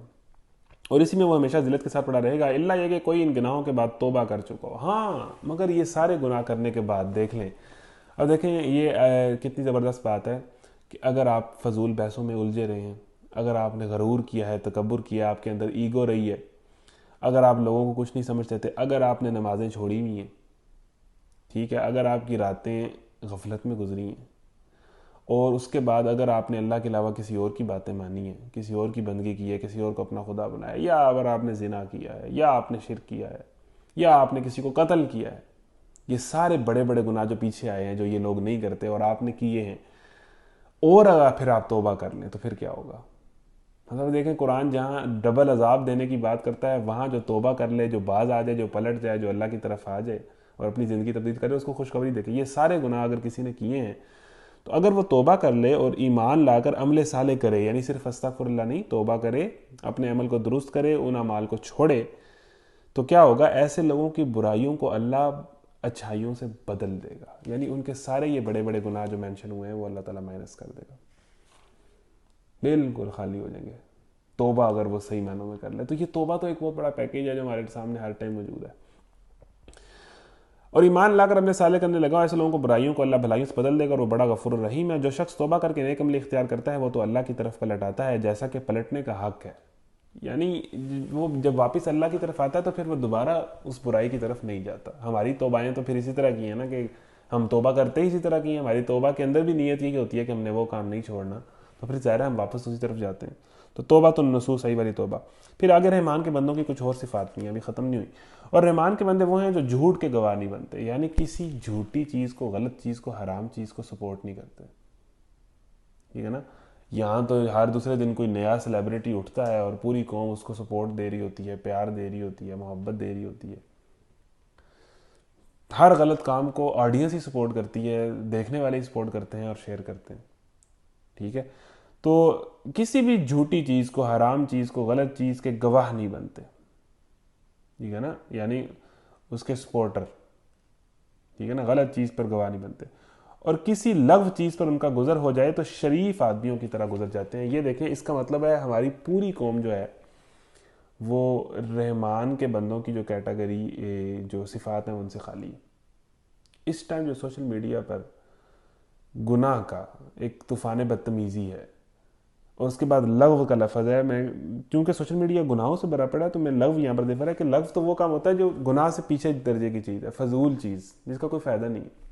اور اسی میں وہ ہمیشہ ذلت کے ساتھ پڑا رہے گا، الا یہ کہ کوئی ان گناہوں کے بعد توبہ کر چکا ہو. ہاں، مگر یہ سارے گناہ کرنے کے بعد دیکھ لیں. اب دیکھیں یہ کتنی زبردست بات ہے کہ اگر آپ فضول بحثوں میں الجھے رہے ہیں، اگر آپ نے غرور کیا ہے، تکبر کیا، آپ کے اندر ایگو رہی ہے، اگر آپ لوگوں کو کچھ نہیں سمجھتے تھے، اگر آپ نے نمازیں چھوڑی ہوئی ہیں، ٹھیک ہے، اگر آپ کی راتیں غفلت میں گزری ہیں، اور اس کے بعد اگر آپ نے اللہ کے علاوہ کسی اور کی باتیں مانی ہیں، کسی اور کی بندگی کی ہے، کسی اور کو اپنا خدا بنایا، یا اگر آپ نے زنا کیا ہے، یا آپ نے شرک کیا ہے، یا آپ نے کسی کو قتل کیا ہے، یہ سارے بڑے بڑے گناہ جو پیچھے آئے ہیں جو یہ لوگ نہیں کرتے اور آپ نے کیے ہیں، اور اگر پھر آپ توبہ کر لیں تو پھر کیا ہوگا. مطلب دیکھیں قرآن جہاں ڈبل عذاب دینے کی بات کرتا ہے، وہاں جو توبہ کر لے، جو باز آ جائے، جو پلٹ جائے، جو اللہ کی طرف آ جائے اور اپنی زندگی تبدیل کرے، اس کو خوشخبری دیکھیں. یہ سارے گناہ اگر کسی نے کیے ہیں تو اگر وہ توبہ کر لے اور ایمان لا کر عمل صالح کرے، یعنی صرف استغفر اللہ نہیں، توبہ کرے، اپنے عمل کو درست کرے، ان اعمال کو چھوڑے، تو کیا ہوگا؟ ایسے لوگوں کی برائیوں کو اللہ اچھائیوں سے بدل دے گا. یعنی ان کے سارے یہ بڑے بڑے گناہ جو مینشن ہوئے ہیں وہ اللہ تعالیٰ مائنس کر دے گا، بالکل خالی ہو جائیں گے. توبہ اگر وہ صحیح معنوں میں کر لے. تو یہ توبہ تو ایک بہت بڑا پیکیج ہے جو ہمارے سامنے ہر ٹائم موجود ہے. اور ایمان لا کر عمل صالح کرنے لگا, ایسے لوگوں کو برائیوں کو اللہ بھلائیوں سے بدل دے گا اور وہ بڑا غفور الرحیم ہے. جو شخص توبہ کر کے نیک عمل اختیار کرتا ہے وہ تو اللہ کی طرف پلٹ آتا ہے جیسا کہ پلٹنے کا حق ہے. یعنی وہ جب واپس اللہ کی طرف آتا ہے تو پھر وہ دوبارہ اس برائی کی طرف نہیں جاتا. ہماری توبائیں تو پھر اسی طرح کی ہیں نا کہ ہم توبہ کرتے ہی اسی طرح کی ہیں. ہماری توبہ کے اندر بھی نیت یہ ہوتی ہے کہ ہم نے وہ کام نہیں چھوڑنا, تو پھر ظاہر ہے ہم واپس اسی طرف جاتے ہیں. تو توبہ تو نصوص صحیح والی توبہ. پھر آگے رحمان کے بندوں کی کچھ اور صفات بھی ہیں, ابھی ختم نہیں ہوئی. اور رحمان کے بندے وہ ہیں جو جھوٹ کے گواہ نہیں بنتے, یعنی کسی جھوٹی چیز کو, غلط چیز کو, حرام چیز کو سپورٹ نہیں کرتے. ٹھیک ہے نا. یہاں تو ہر دوسرے دن کوئی نیا سیلیبریٹی اٹھتا ہے اور پوری قوم اس کو سپورٹ دے رہی ہوتی ہے, پیار دے رہی ہوتی ہے, محبت دے رہی ہوتی ہے. ہر غلط کام کو آڈینس ہی سپورٹ کرتی ہے, دیکھنے والے ہی سپورٹ کرتے ہیں اور شیئر کرتے ہیں. ٹھیک ہے. تو کسی بھی جھوٹی چیز کو, حرام چیز کو, غلط چیز کے گواہ نہیں بنتے. ٹھیک ہے نا. یعنی اس کے سپورٹر, ٹھیک ہے نا, غلط چیز پر گواہ نہیں بنتے. اور کسی لغو چیز پر ان کا گزر ہو جائے تو شریف آدمیوں کی طرح گزر جاتے ہیں. یہ دیکھیں, اس کا مطلب ہے ہماری پوری قوم جو ہے وہ رحمان کے بندوں کی جو کیٹیگری, جو صفات ہیں ان سے خالی ہے. اس ٹائم جو سوشل میڈیا پر گناہ کا ایک طوفان بدتمیزی ہے, اور اس کے بعد لغو کا لفظ ہے. میں چونکہ سوشل میڈیا گناہوں سے بھرا پڑا ہے تو میں لغو یہاں پر دیکھ رہا ہے کہ لغو تو وہ کام ہوتا ہے جو گناہ سے پیچھے درجے کی چیز ہے, فضول چیز جس کا کوئی فائدہ نہیں ہے.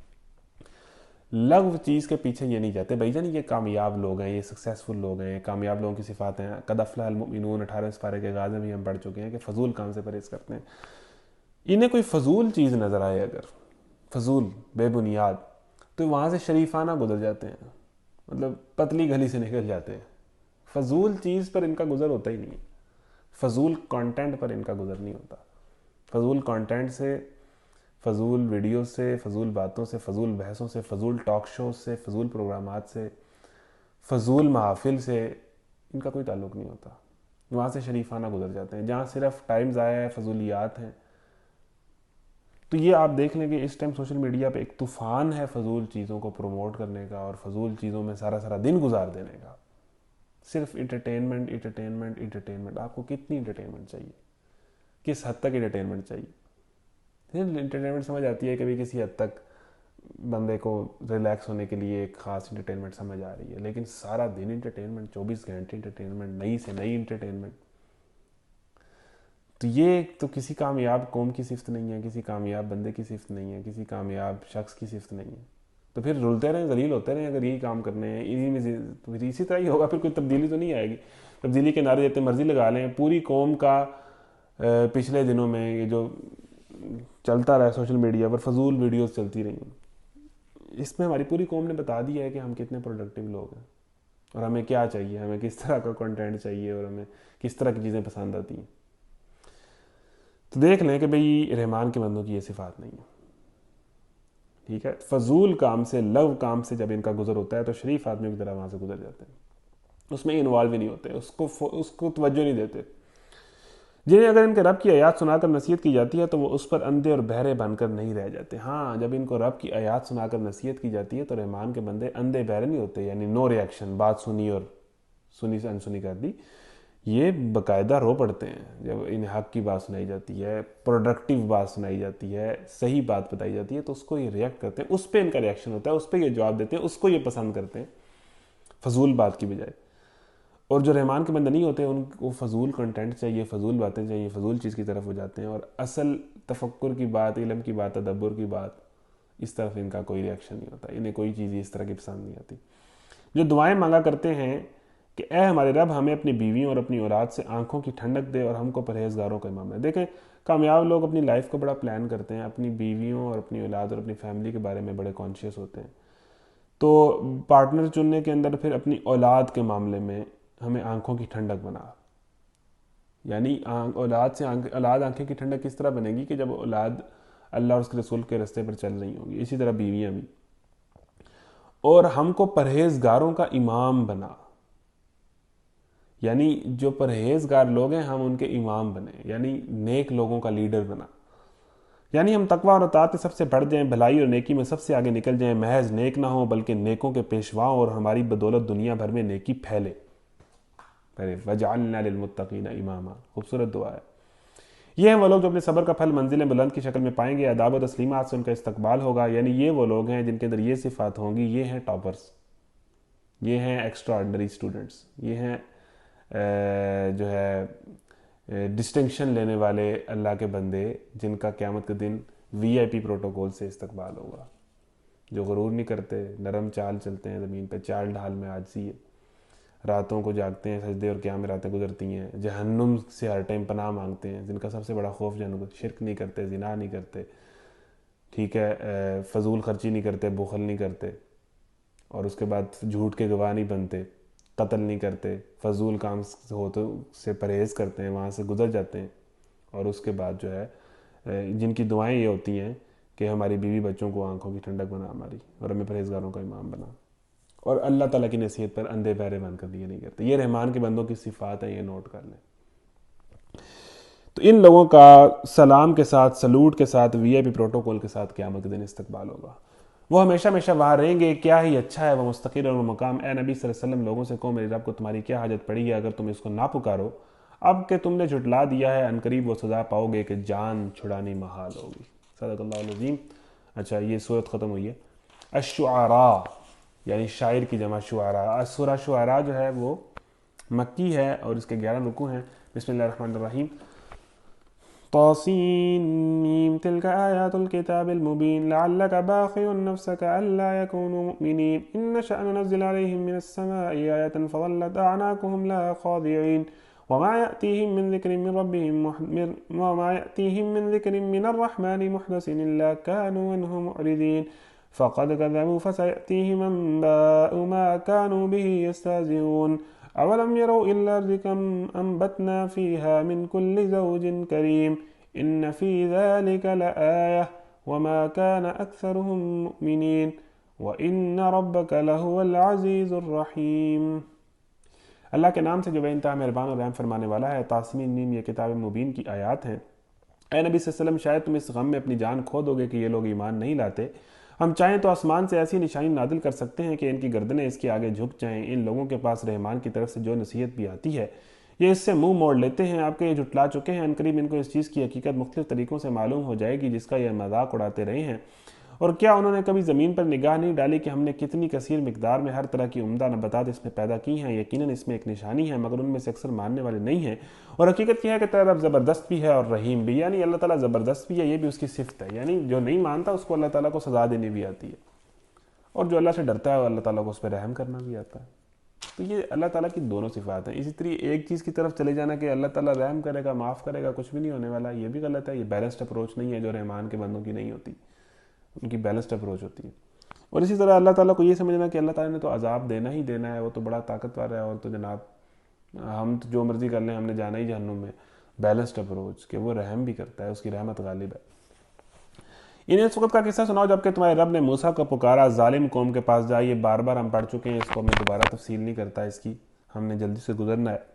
لغو چیز کے پیچھے یہ نہیں جاتے. بھائی جان یہ کامیاب لوگ ہیں, یہ سکسیسفل لوگ ہیں, کامیاب لوگوں کی صفات ہیں. قد افلح المؤمنون 18 پارے کے آغاز میں بھی ہم پڑھ چکے ہیں کہ فضول کام سے پرہیز کرتے ہیں. انہیں کوئی فضول چیز نظر آئے, اگر فضول بے بنیاد, تو وہاں سے شریفانہ گزر جاتے ہیں, مطلب پتلی گلی سے نکل جاتے ہیں. فضول چیز پر ان کا گزر ہوتا ہی نہیں, فضول کانٹینٹ پر ان کا گزر نہیں ہوتا. فضول کانٹینٹ سے, فضول ویڈیوز سے, فضول باتوں سے, فضول بحثوں سے, فضول ٹاک شوز سے, فضول پروگرامات سے, فضول محافل سے ان کا کوئی تعلق نہیں ہوتا. وہاں سے شریفانہ گزر جاتے ہیں. جہاں صرف ٹائم ضائع ہے, فضولیات ہیں. تو یہ آپ دیکھ لیں کہ اس ٹائم سوشل میڈیا پہ ایک طوفان ہے فضول چیزوں کو پروموٹ کرنے کا اور فضول چیزوں میں سارا دن گزار دینے کا. صرف انٹرٹینمنٹ انٹرٹینمنٹ انٹرٹینمنٹ. آپ کو کتنی انٹرٹینمنٹ چاہیے, کس حد تک انٹرٹینمنٹ چاہیے؟ انٹرٹینمنٹ سمجھ آتی ہے کبھی کسی حد تک بندے کو ریلیکس ہونے کے لیے ایک خاص انٹرٹینمنٹ سمجھ آ رہی ہے, لیکن سارا دن انٹرٹینمنٹ, 24 گھنٹے انٹرٹینمنٹ, نئی سے نئی انٹرٹینمنٹ. تو یہ تو کسی کامیاب قوم کی صفت نہیں ہے, کسی کامیاب بندے کی صفت نہیں ہے, کسی کامیاب شخص کی صفت نہیں ہے. تو پھر رلتے رہیں, ذلیل ہوتے رہیں اگر یہی کام کرنے ہیں. انہی میں پھر اسی طرح ہی ہوگا, پھر کوئی تبدیلی تو نہیں آئے گی. تبدیلی کے نعرے جتنے مرضی لگا لیں. پوری قوم کا پچھلے دنوں میں یہ جو چلتا رہا سوشل میڈیا پر فضول ویڈیوز چلتی رہی ہیں, اس میں ہماری پوری قوم نے بتا دیا ہے کہ ہم کتنے پروڈکٹیو لوگ ہیں اور ہمیں کیا چاہیے, ہمیں کس طرح کا کنٹینٹ چاہیے اور ہمیں کس طرح کی چیزیں پسند آتی ہیں. تو دیکھ لیں کہ بھئی رحمان کے بندوں کی یہ صفات نہیں ہے. ٹھیک ہے. فضول کام سے, لغو کام سے جب ان کا گزر ہوتا ہے تو شریف آدمیوں کی طرح وہاں سے گزر جاتے ہیں, اس میں انوالو ہی نہیں ہوتے, اس کو توجہ نہیں دیتے. جنہیں اگر ان کے رب کی آیات سنا کر نصیحت کی جاتی ہے تو وہ اس پر اندھے اور بہرے بن کر نہیں رہ جاتے. ہاں, جب ان کو رب کی آیات سنا کر نصیحت کی جاتی ہے تو رحمان کے بندے اندھے بہرے نہیں ہوتے, یعنی نو ریئیکشن, بات سنی اور سنی سے انسنی کر دی. یہ باقاعدہ رو پڑتے ہیں جب انہیں حق کی بات سنائی جاتی ہے, پروڈکٹیو بات سنائی جاتی ہے, صحیح بات بتائی جاتی ہے, تو اس کو یہ ریئیکٹ کرتے ہیں, اس پہ ان کا ریئیکشن ہوتا ہے, اس پہ یہ جواب دیتے ہیں, اس کو یہ پسند کرتے ہیں فضول بات کی بجائے. اور جو رحمان کے بندے نہیں ہوتے ان کو فضول کنٹینٹ چاہیے, فضول باتیں چاہیے, فضول چیز کی طرف ہو جاتے ہیں, اور اصل تفکر کی بات, علم کی بات, تدبر کی بات, اس طرف ان کا کوئی ریئیکشن نہیں ہوتا. انہیں کوئی چیز اس طرح کی پسند نہیں آتی. جو دعائیں مانگا کرتے ہیں کہ اے ہمارے رب ہمیں اپنی بیویوں اور اپنی اولاد سے آنکھوں کی ٹھنڈک دے اور ہم کو پرہیزگاروں کا امام ہے. دیکھیں, کامیاب لوگ اپنی لائف کو بڑا پلان کرتے ہیں, اپنی بیویوں اور اپنی اولاد اور اپنی فیملی کے بارے میں بڑے کانشیس ہوتے ہیں. تو پارٹنر چننے کے اندر پھر اپنی اولاد کے معاملے میں ہمیں آنکھوں کی ٹھنڈک بنا, یعنی اولاد آنکھیں کی ٹھنڈک کس طرح بنے گی کہ جب اولاد اللہ اور اس کے رسول کے راستے پر چل رہی ہوں گی. اسی طرح بیویاں بھی. اور ہم کو پرہیزگاروں کا امام بنا, یعنی جو پرہیزگار لوگ ہیں ہم ان کے امام بنے, یعنی نیک لوگوں کا لیڈر بنا. یعنی ہم تقویٰ اور اطاعت سب سے بڑھ جائیں, بھلائی اور نیکی میں سب سے آگے نکل جائیں, محض نیک نہ ہوں بلکہ نیکوں کے پیشواؤں, اور ہماری بدولت دنیا بھر میں نیکی پھیلے. پھر وجعلنا للمتقین اماما، خوبصورت دعا ہے۔ یہ ہیں وہ لوگ جو اپنے صبر کا پھل منزل بلند کی شکل میں پائیں گے، آداب و تسلیمات سے ان کا استقبال ہوگا، یعنی یہ وہ لوگ ہیں جن کے اندر یہ صفات ہوں گی، یہ ہیں ٹاپرز، یہ ہیں ایکسٹرا آرڈنری اسٹوڈنٹس، یہ ہیں جو ہے ڈسٹنکشن لینے والے اللہ کے بندے، جن کا قیامت کے دن وی آئی پی پروٹوکول سے استقبال ہوگا، جو غرور نہیں کرتے، نرم چال چلتے ہیں زمین پہ، چال ڈھال میں عاجزی ہے، راتوں کو جاگتے ہیں، سجدے اور قیام میں راتیں گزرتی ہیں، جہنم سے ہر ٹائم پناہ مانگتے ہیں، جن کا سب سے بڑا خوف جہنم، شرک نہیں کرتے، زنا نہیں کرتے، ٹھیک ہے، فضول خرچی نہیں کرتے، بخل نہیں کرتے، اور اس کے بعد جھوٹ کے گواہ نہیں بنتے، قتل نہیں کرتے، فضول کام سے پرہیز کرتے ہیں، وہاں سے گزر جاتے ہیں، اور اس کے بعد جو ہے جن کی دعائیں یہ ہوتی ہیں کہ ہماری بیوی بچوں کو آنکھوں کی ٹھنڈک بنا ہماری، اور ہمیں پرہیزگاروں کا امام بنا، اور اللہ تعالیٰ کی نصیحت پر اندھے بہرے بن کر دیے نہیں کرتے۔ یہ رحمان کے بندوں کی صفات ہیں، یہ نوٹ کر لیں۔ تو ان لوگوں کا سلام کے ساتھ، سلوٹ کے ساتھ، وی آئی پی پروٹوکول کے ساتھ قیامت کے دن استقبال ہوگا۔ وہ ہمیشہ ہمیشہ وہاں رہیں گے، کیا ہی اچھا ہے وہ مستقر اور وہ مقام۔ اے نبی صلی اللہ علیہ وسلم لوگوں سے کہو میرے رب کو تمہاری کیا حاجت پڑی ہے اگر تم اس کو نہ پکارو، اب کہ تم نے جھٹلا دیا ہے، عنقریب وہ سزا پاؤ گے کہ جان چھڑانی محال ہوگی۔ صدق اللہ العظیم۔ اچھا، یہ صورت ختم ہوئی ہے۔ الشعراء یعنی شاعر کی جمع شعراء۔ سورہ شعراء جو ہے وہ مکی ہے اور اس کے 11 رکوع ہیں۔ بسم اللہ الرحمن الرحیم۔ طاسين تلك آيات الكتاب المبين لعلك باخع نفسك ألا يكونوا مؤمنين إن نشأ ننزل عليهم من السماء آية فظلت أعناقهم لها خاضعين وما يأتيهم من ذكر من الرحمن محدث إلا كانوا عنه معرضين فقد كذبوا فسيأتيهم أنباء ما كانوا به يستهزئون أولم يروا إلى الأرض كم أنبتنا فيها من كل زوج كريم إن في ذلك لآية وما كان أكثرهم مؤمنين وإن ربك لهو العزيز الرحيم۔ اللہ کے نام سے جو بے انتہا مہربان اور رحم فرمانے والا ہے۔ طاسین، یہ کتاب مبین کی آیات ہیں۔ اے نبی صلی اللہ علیہ وسلم، شاید تم اس غم میں اپنی جان کھو دو گے کہ یہ لوگ ایمان نہیں لاتے۔ ہم چاہیں تو آسمان سے ایسی نشانی نازل کر سکتے ہیں کہ ان کی گردنیں اس کے آگے جھک جائیں۔ ان لوگوں کے پاس رحمان کی طرف سے جو نصیحت بھی آتی ہے یہ اس سے منہ موڑ لیتے ہیں۔ آپ کے یہ جھٹلا چکے ہیں، عنقریب ان کو اس چیز کی حقیقت مختلف طریقوں سے معلوم ہو جائے گی جس کا یہ مذاق اڑاتے رہے ہیں۔ اور کیا انہوں نے کبھی زمین پر نگاہ نہیں ڈالی کہ ہم نے کتنی کثیر مقدار میں ہر طرح کی عمدہ نباتات اس میں پیدا کی ہیں؟ یقیناً اس میں ایک نشانی ہے مگر ان میں سے اکثر ماننے والے نہیں ہیں۔ اور حقیقت یہ ہے کہ تیرا رب زبردست بھی ہے اور رحیم بھی، یعنی اللہ تعالیٰ زبردست بھی ہے، یہ بھی اس کی صفت ہے، یعنی جو نہیں مانتا اس کو اللہ تعالیٰ کو سزا دینی بھی آتی ہے، اور جو اللہ سے ڈرتا ہے اللہ تعالیٰ کو اس پہ رحم کرنا بھی آتا ہے۔ تو یہ اللہ تعالیٰ کی دونوں صفات ہیں۔ اسی طرح ایک چیز کی طرف چلے جانا کہ اللہ تعالیٰ رحم کرے گا، معاف کرے گا، کچھ بھی نہیں ہونے والا، یہ بھی غلط ہے۔ یہ بیلنسڈ اپروچ نہیں ہے جو رحمان کے بندوں کی نہیں ہوتی، ان کی بیلنسڈ اپروچ ہوتی ہے۔ اور اسی طرح اللہ تعالیٰ کو یہ سمجھنا کہ اللہ تعالیٰ نے تو عذاب دینا ہی دینا ہے، وہ تو بڑا طاقتور ہے، اور تو جناب ہم تو جو مرضی کر لیں، ہم نے جانا ہی جہنم میں۔ بیلنسڈ اپروچ کہ وہ رحم بھی کرتا ہے، اس کی رحمت غالب ہے۔ انہیں اس وقت کا قصہ سناؤ جب کہ تمہارے رب نے موسیٰ کو پکارا، ظالم قوم کے پاس جا۔ یہ بار بار ہم پڑھ چکے ہیں، اس کو میں دوبارہ تفصیل نہیں کرتا، اس کی ہم نے جلدی سے گزرنا ہے۔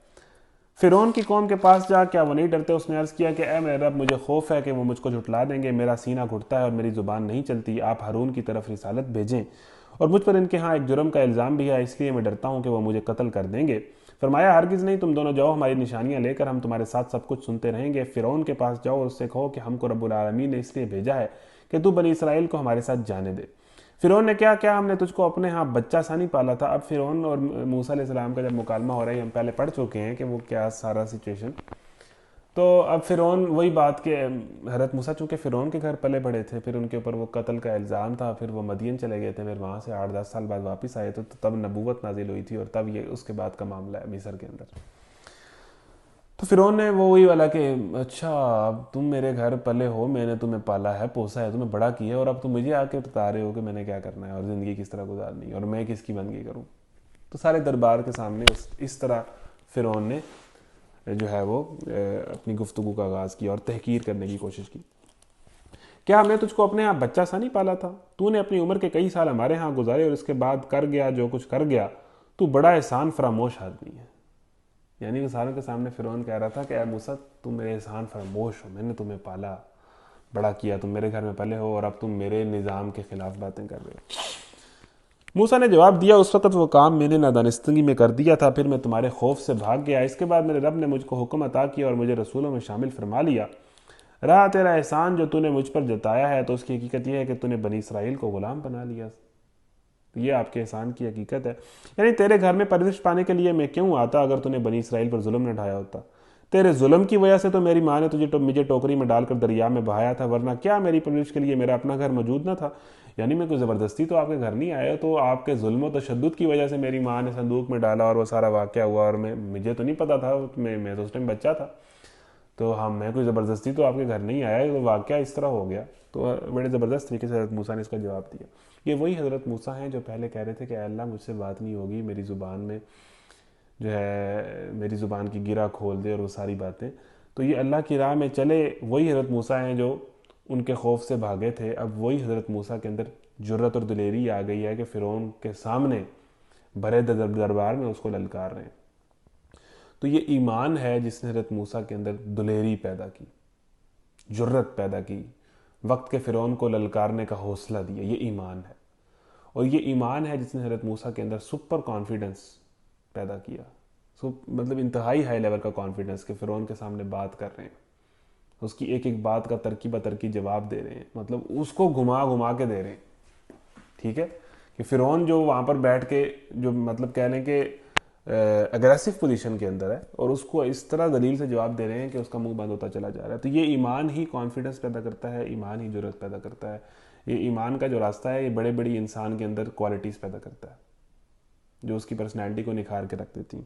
فرعون کی قوم کے پاس جا، کیا وہ نہیں ڈرتے؟ اس نے عرض کیا کہ اے میرے رب، مجھے خوف ہے کہ وہ مجھ کو جھٹلا دیں گے، میرا سینہ گھٹتا ہے اور میری زبان نہیں چلتی، آپ ہارون کی طرف رسالت بھیجیں، اور مجھ پر ان کے ہاں ایک جرم کا الزام بھی ہے، اس لیے میں ڈرتا ہوں کہ وہ مجھے قتل کر دیں گے۔ فرمایا ہرگز نہیں، تم دونوں جاؤ ہماری نشانیاں لے کر، ہم تمہارے ساتھ سب کچھ سنتے رہیں گے۔ فرعون کے پاس جاؤ اور اس سے کہو کہ ہم کو رب العالمین نے اس لیے بھیجا ہے کہ تو بنی اسرائیل کو ہمارے ساتھ جانے دے۔ فرعون نے کیا ہم نے تجھ کو اپنے ہاں بچہ سانی پالا تھا۔ اب فرعون اور موسیٰ علیہ السلام کا جب مکالمہ ہو رہا ہے، ہم پہلے پڑھ چکے ہیں کہ وہ کیا سارا سچویشن۔ تو اب فرعون وہی بات کہ حضرت موسیٰ چونکہ فرعون کے گھر پلے بڑے تھے، پھر ان کے اوپر وہ قتل کا الزام تھا، پھر وہ مدین چلے گئے تھے، پھر وہاں سے 8-10 سال بعد واپس آئے تو تب نبوت نازل ہوئی تھی، اور تب یہ اس کے بعد کا معاملہ ہے مصر کے اندر۔ تو فرعون نے وہ وہی والا کہ اچھا اب تم میرے گھر پلے ہو، میں نے تمہیں پالا ہے، پوسا ہے، تمہیں بڑا کیا ہے، اور اب تم مجھے آ کے بتا رہے ہو کہ میں نے کیا کرنا ہے اور زندگی کس طرح گزارنی ہے اور میں کس کی بندگی کروں۔ تو سارے دربار کے سامنے اس طرح فرعون نے جو ہے وہ اپنی گفتگو کا آغاز کیا اور تحقیر کرنے کی کوشش کی۔ کیا ہم نے تجھ کو اپنے ہاں بچہ سا نہیں پالا تھا؟ تو نے اپنی عمر کے کئی سال ہمارے ہاں گزارے اور اس کے بعد کر گیا جو کچھ کر گیا، تو بڑا احسان فراموش آدمی ہے۔ یعنی وہ ساروں کے سامنے فرعون کہہ رہا تھا کہ اے موسیٰ تم میرے احسان فراموش ہو، میں نے تمہیں پالا، بڑا کیا، تم میرے گھر میں پلے ہو، اور اب تم میرے نظام کے خلاف باتیں کر رہے ہو۔ موسیٰ نے جواب دیا اس وقت وہ کام میں نے نادانستگی میں کر دیا تھا، پھر میں تمہارے خوف سے بھاگ گیا، اس کے بعد میرے رب نے مجھ کو حکم عطا کیا اور مجھے رسولوں میں شامل فرما لیا۔ رہا تیرا احسان جو تو نے مجھ پر جتایا ہے، تو اس کی حقیقت یہ ہے کہ تو نے بنی اسرائیل کو غلام بنا لیا۔ یہ آپ کے احسان کی حقیقت ہے، یعنی تیرے گھر میں پرورش پانے کے لیے میں کیوں آتا اگر تو نے بنی اسرائیل پر ظلم نہ ڈھایا ہوتا؟ تیرے ظلم کی وجہ سے تو میری ماں نے مجھے ٹوکری میں ڈال کر دریا میں بہایا تھا، ورنہ کیا میری پرورش کے لیے میرا اپنا گھر موجود نہ تھا؟ یعنی میں کوئی زبردستی تو آپ کے گھر نہیں آیا، تو آپ کے ظلم و تشدد کی وجہ سے میری ماں نے صندوق میں ڈالا اور وہ سارا واقعہ ہوا، اور مجھے تو نہیں پتا تھا، میں تو اس ٹائم بچہ تھا، تو میں کوئی زبردستی تو آپ کے گھر نہیں آیا، تو واقعہ اس طرح ہو گیا۔ تو بڑے زبردست طریقے سے حضرت موسیٰ نے اس کا جواب دیا۔ یہ وہی حضرت موسیٰ ہیں جو پہلے کہہ رہے تھے کہ اے اللہ مجھ سے بات نہیں ہوگی، میری زبان میں جو ہے میری زبان کی گرہ کھول دے اور وہ ساری باتیں۔ تو یہ اللہ کی راہ میں چلے وہی حضرت موسیٰ ہیں جو ان کے خوف سے بھاگے تھے۔ اب وہی حضرت موسیٰ کے اندر جرت اور دلیری آ گئی ہے کہ فرعون کے سامنے بڑے دربار میں اس کو للکار رہے ہیں۔ تو یہ ایمان ہے جس نے حضرت موسیٰ کے اندر دلیری پیدا کی، جرت پیدا کی، وقت کے فرعون کو للکارنے کا حوصلہ دیا، یہ ایمان ہے۔ اور یہ ایمان ہے جس نے حضرت موسیٰ کے اندر سپر کانفیڈنس پیدا کیا، مطلب انتہائی ہائی لیول کا کانفیڈنس کہ فرعون کے سامنے بات کر رہے ہیں، اس کی ایک ایک بات کا ترکی بترکی جواب دے رہے ہیں، مطلب اس کو گھما گھما کے دے رہے ہیں، ٹھیک ہے؟ کہ فرعون جو وہاں پر بیٹھ کے جو مطلب کہہ لیں کہ اگریسو پوزیشن کے اندر ہے، اور اس کو اس طرح دلیل سے جواب دے رہے ہیں کہ اس کا منہ بند ہوتا چلا جا رہا ہے۔ تو یہ ایمان ہی کانفیڈنس پیدا کرتا ہے، ایمان ہی جرت پیدا کرتا ہے۔ یہ ایمان کا جو راستہ ہے یہ بڑے بڑی انسان کے اندر کوالٹیز پیدا کرتا ہے جو اس کی پرسنالٹی کو نکھار کے رکھ دیتی ہیں۔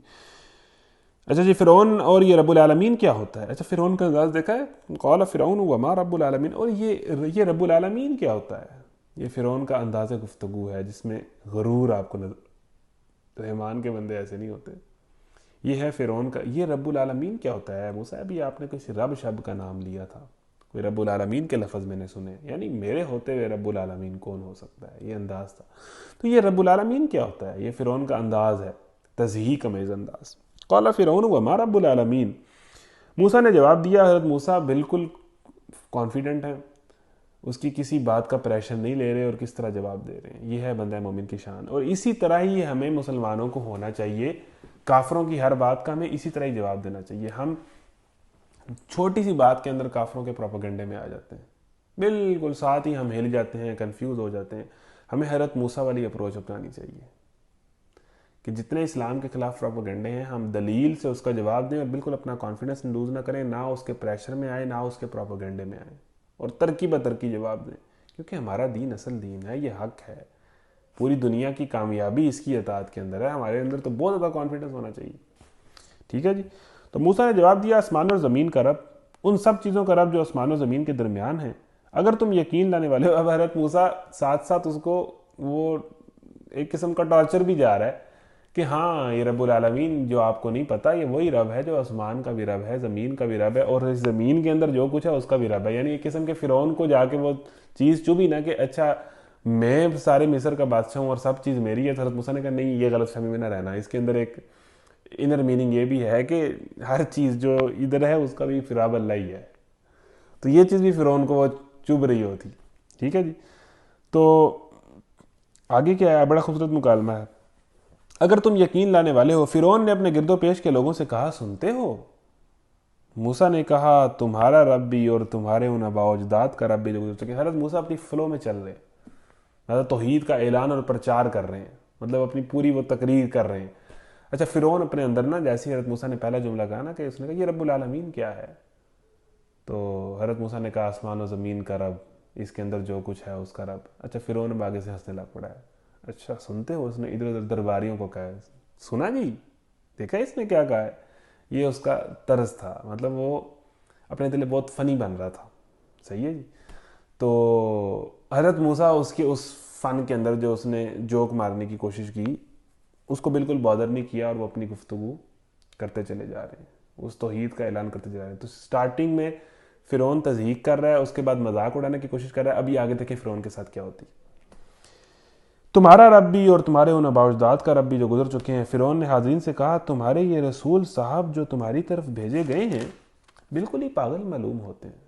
اچھا جی، فرعون اور یہ رب العالمین کیا ہوتا ہے؟ اچھا فرعون کا انداز دیکھا ہے، قال فرعون وما رب العالمین، اور یہ رب العالمین کیا ہوتا ہے؟ یہ فرعون کا انداز گفتگو ہے جس میں غرور آپ کو نظر، رحمان کے بندے ایسے نہیں ہوتے۔ یہ ہے فرعون کا، یہ رب العالمین کیا ہوتا ہے؟ موسیٰ ابھی آپ نے کسی رب شب کا نام لیا تھا، کوئی رب العالمین کے لفظ میں نے سنے، یعنی میرے ہوتے ہوئے رب العالمین کون ہو سکتا ہے؟ یہ انداز تھا۔ تو یہ رب العالمین کیا ہوتا ہے؟ یہ فرعون کا انداز ہے، تضحیک امیز انداز۔ قال فرعون وما رب العالمین، موسیٰ نے جواب دیا، حضرت موسیٰ بالکل کانفیڈنٹ ہیں، اس کی کسی بات کا پریشر نہیں لے رہے اور کس طرح جواب دے رہے ہیں۔ یہ ہے بندہ مومن کی شان، اور اسی طرح ہی ہمیں مسلمانوں کو ہونا چاہیے۔ کافروں کی ہر بات کا ہمیں اسی طرح ہی جواب دینا چاہیے۔ ہم چھوٹی سی بات کے اندر کافروں کے پروپیگنڈے میں آ جاتے ہیں، بالکل ساتھ ہی ہم ہل جاتے ہیں، کنفیوز ہو جاتے ہیں۔ ہمیں حضرت موسیٰ والی اپروچ اپنانی چاہیے کہ جتنے اسلام کے خلاف پروپیگنڈے ہیں ہم دلیل سے اس کا جواب دیں، اور بالکل اپنا کانفیڈنس لوز نہ کریں، نہ اس کے پریشر میں آئیں، نہ اس کے پروپیگنڈے میں آئیں، اور ترکی بترکی جواب دیں، کیونکہ ہمارا دین اصل دین ہے، یہ حق ہے، پوری دنیا کی کامیابی اس کی اطاعت کے اندر ہے۔ ہمارے اندر تو بہت زیادہ کانفیڈنس ہونا چاہیے، ٹھیک ہے جی۔ تو موسیٰ نے جواب دیا، آسمان اور زمین کا رب، ان سب چیزوں کا رب جو آسمان و زمین کے درمیان ہیں، اگر تم یقین لانے والے ہو۔ اب حضرت موسیٰ ساتھ ساتھ اس کو وہ ایک قسم کا ٹارچر بھی جا رہا ہے کہ ہاں یہ رب العالمین جو آپ کو نہیں پتا، یہ وہی رب ہے جو آسمان کا بھی رب ہے، زمین کا بھی رب ہے، اور اس زمین کے اندر جو کچھ ہے اس کا بھی رب ہے۔ یعنی ایک قسم کے فرعون کو جا کے وہ چیز چبھی نا کہ اچھا میں سارے مصر کا بادشاہ ہوں اور سب چیز میری ہے۔ حضرت موسیٰ نے کہا نہیں، یہ غلط فہمی میں نہ رہنا، اس کے اندر ایک انر میننگ یہ بھی ہے کہ ہر چیز جو ادھر ہے اس کا بھی رب اللہ ہی ہے۔ تو یہ چیز بھی فرعون کو وہ چبھ رہی ہوتی، ٹھیک ہے جی۔ تو آگے کیا ہے؟ بڑا خوبصورت مکالمہ ہے، اگر تم یقین لانے والے ہو۔ فرعون نے اپنے گرد و پیش کے لوگوں سے کہا، سنتے ہو؟ موسیٰ نے کہا، تمہارا رب بھی اور تمہارے ان آباء و اجداد کا رب بھی جو گزر چکے۔ حضرت موسیٰ اپنی فلو میں چل رہے ہیں، مطلب توحید کا اعلان اور پرچار کر رہے ہیں، مطلب اپنی پوری وہ تقریر کر رہے ہیں۔ اچھا فرعون اپنے اندر نا، جیسے حضرت موسیٰ نے پہلا جملہ کہا نا کہ اس نے کہا یہ رب العالمین کیا ہے، تو حضرت موسیٰ نے کہا آسمان و زمین کا رب، اس کے اندر جو کچھ ہے اس کا رب۔ اچھا فرعون اب آگے سے ہنسنے لگ پڑا ہے، اچھا سنتے ہو؟ اس نے ادھر ادھر درباریوں کو کہا ہے، سنا جی، دیکھا اس نے کیا کہا ہے؟ یہ اس کا طرز تھا، مطلب وہ اپنے دل بہت فنی بن رہا تھا، صحیح ہے جی۔ تو حضرت موسیٰ اس کے اس فن کے اندر جو اس نے جوک مارنے کی کوشش کی، اس کو بالکل بادر نہیں کیا، اور وہ اپنی گفتگو کرتے چلے جا رہے ہیں، اس توحید کا اعلان کرتے جا رہے ہیں۔ تو سٹارٹنگ میں فرعون تضحیک کر رہا ہے، اس کے بعد مذاق اڑانے کی کوشش کر رہا ہے۔ ابھی آگے دیکھیں فرعون کے ساتھ کیا ہوتی ہے۔ تمہارا رب بھی اور تمہارے ان آباء و اجداد کا رب بھی جو گزر چکے ہیں۔ فرعون نے حاضرین سے کہا، تمہارے یہ رسول صاحب جو تمہاری طرف بھیجے گئے ہیں بالکل ہی پاگل معلوم ہوتے ہیں۔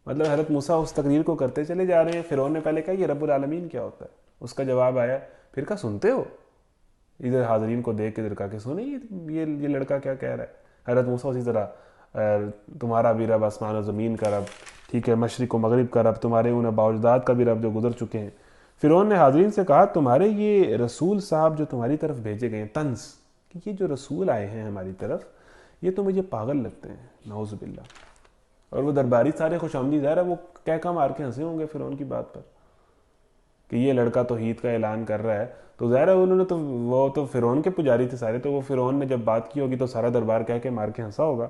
مطلب حضرت موسیٰ اس تقریر کو کرتے چلے جا رہے ہیں، فرعون نے پہلے کہا یہ رب العالمین کیا ہوتا ہے، اس کا جواب آیا، پھر کہا سنتے ہو؟ ادھر حاضرین کو دیکھ کے ادھر کہا کہ سنیں یہ لڑکا کیا کہہ رہا ہے۔ حضرت موسیٰ اسی طرح تمہارا بھی رب آسمان و زمین کا رب، ٹھیک ہے، مشرق و مغرب کا رب، تمہارے ان باوجداد کا بھی رب جو گزر چکے ہیں۔ فرعون نے حاضرین سے کہا تمہارے یہ رسول صاحب جو تمہاری طرف بھیجے گئے ہیں، طنز کہ یہ جو رسول آئے ہیں ہماری طرف یہ تو مجھے پاگل لگتے ہیں، نعوذ باللہ۔ اور وہ درباری سارے خوش آمدید، ظاہر ہے وہ کہہ مار کے ہنسے ہوں گے فرعون کی بات پر کہ یہ لڑکا توحید کا اعلان کر رہا ہے، تو ظاہر ہے انہوں نے وہ تو فرعون کے پجاری تھے سارے، تو وہ فرعون نے جب بات کی ہوگی تو سارا دربار کہہ کے مار کے ہنسا ہوگا۔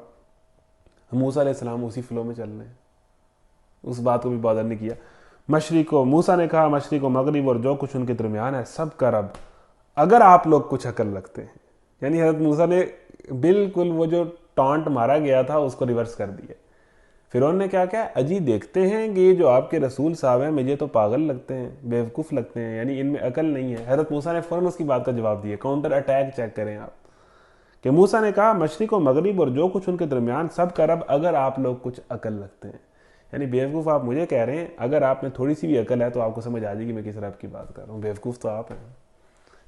موسیٰ علیہ السلام اسی فلو میں چل رہے ہیں، اس بات کو بھی بادر نہیں کیا۔ مشرق و موسیٰ نے کہا مشرق و مغرب اور جو کچھ ان کے درمیان ہے سب کا رب، اگر آپ لوگ کچھ عقل رکھتے ہیں۔ یعنی حضرت موسیٰ نے بالکل وہ جو ٹانٹ مارا گیا تھا اس کو ریورس کر دیا۔ فرعون نے کیا کہا، اجی دیکھتے ہیں کہ یہ جو آپ کے رسول صاحب ہیں مجھے تو پاگل لگتے ہیں، بیوقوف لگتے ہیں، یعنی ان میں عقل نہیں ہے۔ حضرت موسیٰ نے فوراً اس کی بات کا جواب دیا، کاؤنٹر اٹیک چیک کریں آپ، کہ موسیٰ نے کہا مشرق و مغرب اور جو کچھ ان کے درمیان سب کا رب، اگر آپ لوگ کچھ عقل رکھتے ہیں۔ یعنی بیوقوف آپ مجھے کہہ رہے ہیں، اگر آپ میں تھوڑی سی بھی عقل ہے تو آپ کو سمجھ آ جائے گی میں کس رب کی بات کر رہا ہوں۔ بیوقوف تو آپ ہیں،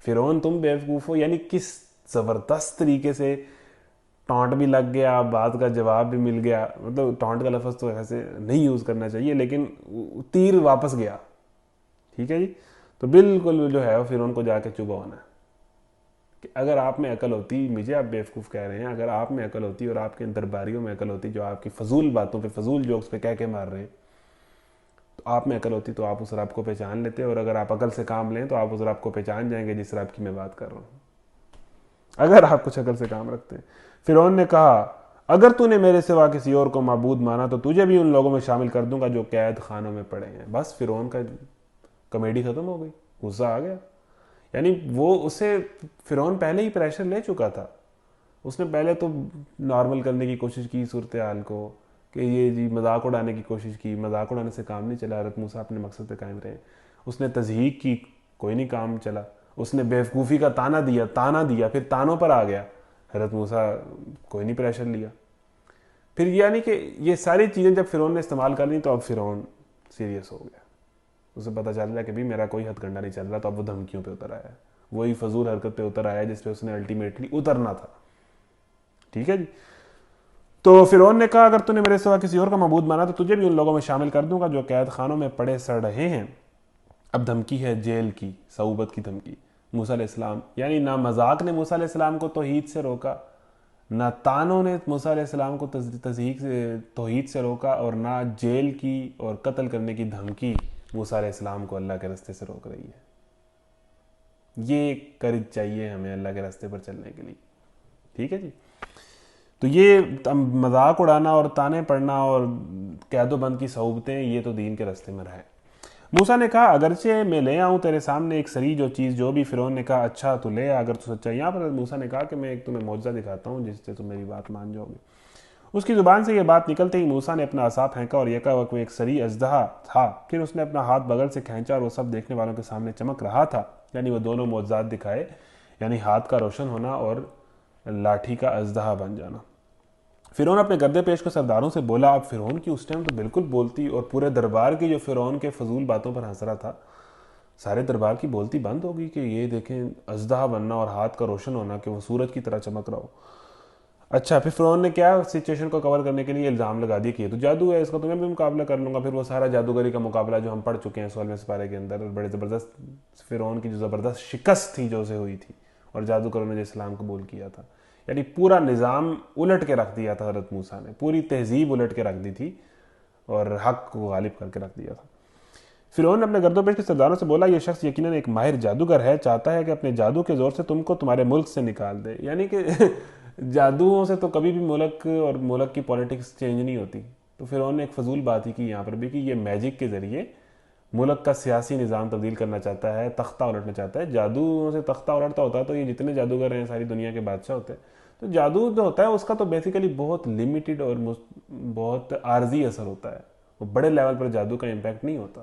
فرعون تم بیوقوف ہو۔ یعنی کس زبردست طریقے سے ٹانٹ بھی لگ گیا، بات کا جواب بھی مل گیا۔ مطلب ٹانٹ کا لفظ تو ایسے نہیں یوز کرنا چاہیے، لیکن تیر واپس گیا، ٹھیک ہے جی۔ تو بالکل جو ہے فرعون کو جا کے چبا ہونا ہے کہ اگر آپ میں عقل ہوتی، مجھے آپ بیوقوف کہہ رہے ہیں، اگر آپ میں عقل ہوتی اور آپ کے درباریوں میں عقل ہوتی جو آپ کی فضول باتوں پہ فضول جوکس پہ کہہ کے مار رہے ہیں، تو آپ میں عقل ہوتی تو آپ اس رب کو پہچان لیتے، اور اگر آپ عقل سے کام لیں تو آپ اس رب کو پہچان جائیں گے جس رب کی میں بات کر رہا ہوں، اگر آپ کچھ عقل سے کام رکھتے ہیں۔ فرعون نے کہا اگر تو نے میرے سوا کسی اور کو معبود مانا تو تجھے بھی ان لوگوں میں شامل کر دوں گا جو قید خانوں میں پڑے ہیں۔ بس فرعون کا کامیڈی ختم ہو گئی، غصہ آ گیا۔ یعنی وہ اسے فرعون پہلے ہی پریشر لے چکا تھا، اس نے پہلے تو نارمل کرنے کی کوشش کی صورتحال کو کہ یہ جی مذاق اڑانے کی کوشش کی، مذاق اڑانے سے کام نہیں چلا، حضرت موسیٰ اپنے مقصد پہ قائم رہے۔ اس نے تضحیق کی، کوئی نہیں کام چلا۔ اس نے بیوقوفی کا تانا دیا، پھر تانوں پر آ گیا، حضرت موسیٰ کوئی نہیں پریشر لیا۔ پھر یعنی کہ یہ ساری چیزیں جب فرعون نے استعمال کر لی تو اب فرعون سیریس ہو گیا، اسے پتہ چل رہا ہے کہ بھی میرا کوئی ہتھ کنڈا نہیں چل رہا، تو اب وہ دھمکیوں پہ اتر آیا ہے، وہی فضول حرکت پہ اتر آیا جس پہ اس نے الٹیمیٹلی اترنا تھا، ٹھیک ہے جی۔ تو فرعون نے کہا اگر تو نے میرے سوا کسی اور کا معبود مانا تو تجھے بھی ان لوگوں میں شامل کر دوں گا جو قید خانوں میں پڑے سڑ رہے ہیں۔ اب دھمکی ہے جیل کی، صعوبت کی دھمکی۔ موسیٰ علیہ السلام، یعنی نہ مذاق نے موسیٰ علیہ السلام کو توحید سے روکا، نہ تانوں نے موسیٰ علیہ السلام کو تصدیق سے توحید سے روکا، اور نہ جیل کی اور قتل کرنے کی دھمکی موسیٰ علیہ السلام کو اللہ کے راستے سے روک رہی ہے۔ یہ کرج چاہیے ہمیں اللہ کے راستے پر چلنے کے لیے، ٹھیک ہے جی۔ تو یہ مذاق اڑانا اور تانے پڑنا اور قید و بند کی صعوبتیں، یہ تو دین کے راستے میں رہے۔ موسیٰ نے کہا اگرچہ میں لے آؤں تیرے سامنے ایک سری جو چیز جو بھی۔ فرعون نے کہا اچھا تو لے آ اگر تو سچا۔ یہاں پر موسیٰ نے کہا کہ میں ایک تمہیں معجزہ دکھاتا ہوں جس سے تم میری بات مان جاؤ گے۔ اس کی زبان سے یہ بات نکلتے ہی موسیٰ نے اپنا عصا پھینکا اور یکا ایک سری اژدہا تھا۔ پھر اس نے اپنا ہاتھ بغل سے کھینچا اور وہ سب دیکھنے والوں کے سامنے چمک رہا تھا، یعنی وہ دونوں معجزات دکھائے، یعنی ہاتھ کا روشن ہونا اور لاٹھی کا اژدہا بن جانا۔ فرعون اپنے گردے پیش کو سرداروں سے بولا۔ اب فرعون کی اس ٹائم تو بالکل بولتی، اور پورے دربار کی جو فرعون کے فضول باتوں پر ہنس رہا تھا، سارے دربار کی بولتی بند ہوگی کہ یہ دیکھیں اژدہا بننا اور ہاتھ کا روشن ہونا کہ وہ سورج کی طرح چمک رہا ہو۔ اچھا، پھر فرعون نے کیا سچویشن کو کور کرنے کے لیے الزام لگا دیا کہ یہ تو جادو ہے، اس کا تو میں بھی مقابلہ کر لوں گا۔ پھر وہ سارا جادوگری کا مقابلہ جو ہم پڑھ چکے ہیں 16ویں سپارے کے اندر، بڑے زبردست فرعون کی جو زبردست شکست تھی جو اسے ہوئی تھی، اور جادوگروں نے جو اسلام قبول کیا تھا، یعنی پورا نظام الٹ کے رکھ دیا تھا حضرت موسیٰ نے، پوری تہذیب الٹ کے رکھ دی تھی اور حق کو غالب کر کے رکھ دیا تھا۔ فرعون نے اپنے گرد و پیش کے سرداروں سے بولا یہ شخص یقیناً ایک ماہر جادوگر ہے، چاہتا ہے کہ اپنے جادو کے زور سے تم کو تمہارے ملک سے نکال دے۔ یعنی کہ جادوؤں سے تو کبھی بھی ملک اور ملک کی پولیٹکس چینج نہیں ہوتی۔ تو فرعون نے ایک فضول بات ہی کی یہاں پر بھی کہ یہ میجک کے ذریعے ملک کا سیاسی نظام تبدیل کرنا چاہتا ہے، تختہ الٹنا چاہتا ہے۔ جادو سے تختہ الٹتا ہوتا تو یہ جتنے جادوگر ہیں ساری دنیا کے بادشاہ ہوتے ہیں۔ تو جادو جو ہوتا ہے اس کا تو بیسیکلی بہت لمیٹڈ اور بہت عارضی اثر ہوتا ہے، وہ بڑے لیول پر جادو کا امپیکٹ نہیں ہوتا،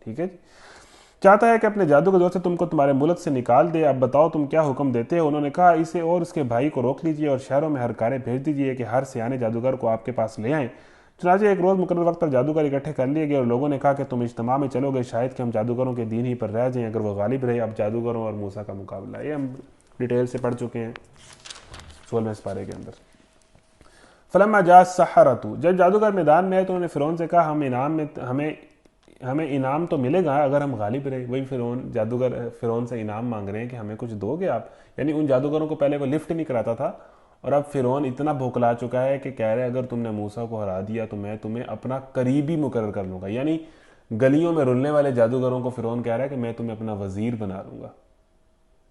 ٹھیک ہے جی۔ چاہتا ہے کہ اپنے جادو کے زور سے تم کو تمہارے ملک سے نکال دے، اب بتاؤ تم کیا حکم دیتے ہو؟ انہوں نے کہا اسے اور اس کے بھائی کو روک لیجئے اور شہروں میں ہر کارے بھیج دیجئے کہ ہر سیانے جادوگر کو آپ کے پاس لے آئیں، چنانچہ ایک روز مقرر وقت پر جادوگر اکٹھے کر لیے گئے اور لوگوں نے کہا کہ تم اجتماع میں چلو گے، شاید کہ ہم جادوگروں کے دین ہی پر رہ جائیں اگر وہ غالب رہے۔ اب جادوگروں اور موسیٰ کا مقابلہ، یہ ہم ڈیٹیل سے پڑھ چکے ہیں 16ویں پارے کے اندر۔ فلما جاء السحرة، جب جادوگر میدان میں آئے تو انہوں نے فرعون سے کہا ہمیں انعام تو ملے گا اگر ہم غالب رہے۔ وہی جادوگر فرعون سے انعام مانگ رہے ہیں کہ ہمیں کچھ دو گے آپ، یعنی ان جادوگروں کو پہلے وہ لفٹ نہیں کراتا تھا، اور اب فرعون اتنا بھوکلا چکا ہے کہ کہہ رہے اگر تم نے موسیٰ کو ہرا دیا تو میں تمہیں اپنا قریبی مقرر کر لوں گا، یعنی گلیوں میں رلنے والے جادوگروں کو فرعون کہہ رہا ہے کہ میں تمہیں اپنا وزیر بنا لوں گا۔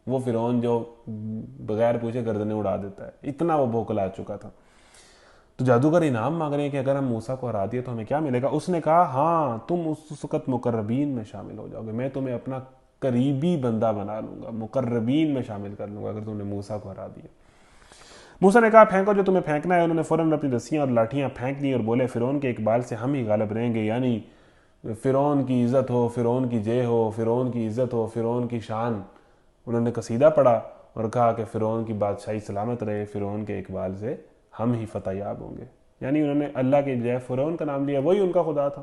وہ فرعون جو بغیر پوچھے گردنیں اڑا دیتا ہے، اتنا وہ بھوکلا چکا تھا۔ تو جادوگر انعام مانگ رہے ہیں کہ اگر ہم موسیٰ کو ہرا دیا تو ہمیں کیا ملے گا؟ اس نے کہا ہاں تم اس وقت مقربین میں شامل ہو جاؤ گے، میں تمہیں اپنا قریبی بندہ بنا لوں گا، مقربین میں شامل کر لوں گا اگر تم نے موسیٰ کو ہرا دیا۔ موسیٰ نے کہا پھینکو جو تمہیں پھینکنا ہے۔ انہوں نے فوراً اپنی رسیاں اور لاٹھیاں پھینک دیں اور بولے فرعون کے اقبال سے ہم ہی غالب رہیں گے، یعنی فرعون کی عزت ہو، فرعون کی جے ہو، فرعون کی عزت ہو، فرعون کی شان۔ انہوں نے قصیدہ پڑھا اور کہا کہ فرعون کی بادشاہی سلامت رہے، فرعون کے اقبال سے ہم ہی فتح یاب ہوں گے، یعنی انہوں نے اللہ کے بجائے فرعون کا نام لیا، وہی ان کا خدا تھا۔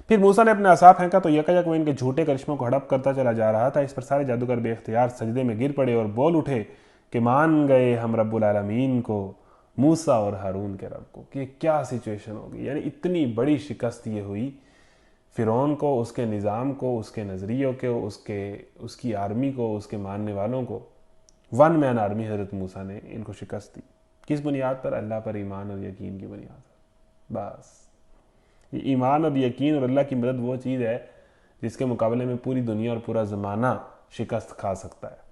پھر موسیٰ نے اپنا عصا پھینکا تو یکایک وہ ان کے جھوٹے کرشموں کو ہڑپ کرتا چلا جا رہا تھا۔ اس پر سارے جادوگر بے اختیار سجدے میں گر پڑے اور بول اٹھے کہ مان گئے ہم رب العالمین کو، موسیٰ اور ہارون کے رب کو۔ کہ کیا سچویشن ہوگی، یعنی اتنی بڑی شکست یہ ہوئی فرعون کو، اس کے نظام کو، اس کے نظریوں کو، اس کی آرمی کو، اس کے ماننے والوں کو۔ ون مین آرمی حضرت موسیٰ نے ان کو شکست دی۔ کس بنیاد پر؟ اللہ پر ایمان اور یقین کی بنیاد پر۔ بس یہ ایمان اور یقین اور اللہ کی مدد وہ چیز ہے جس کے مقابلے میں پوری دنیا اور پورا زمانہ شکست کھا سکتا ہے۔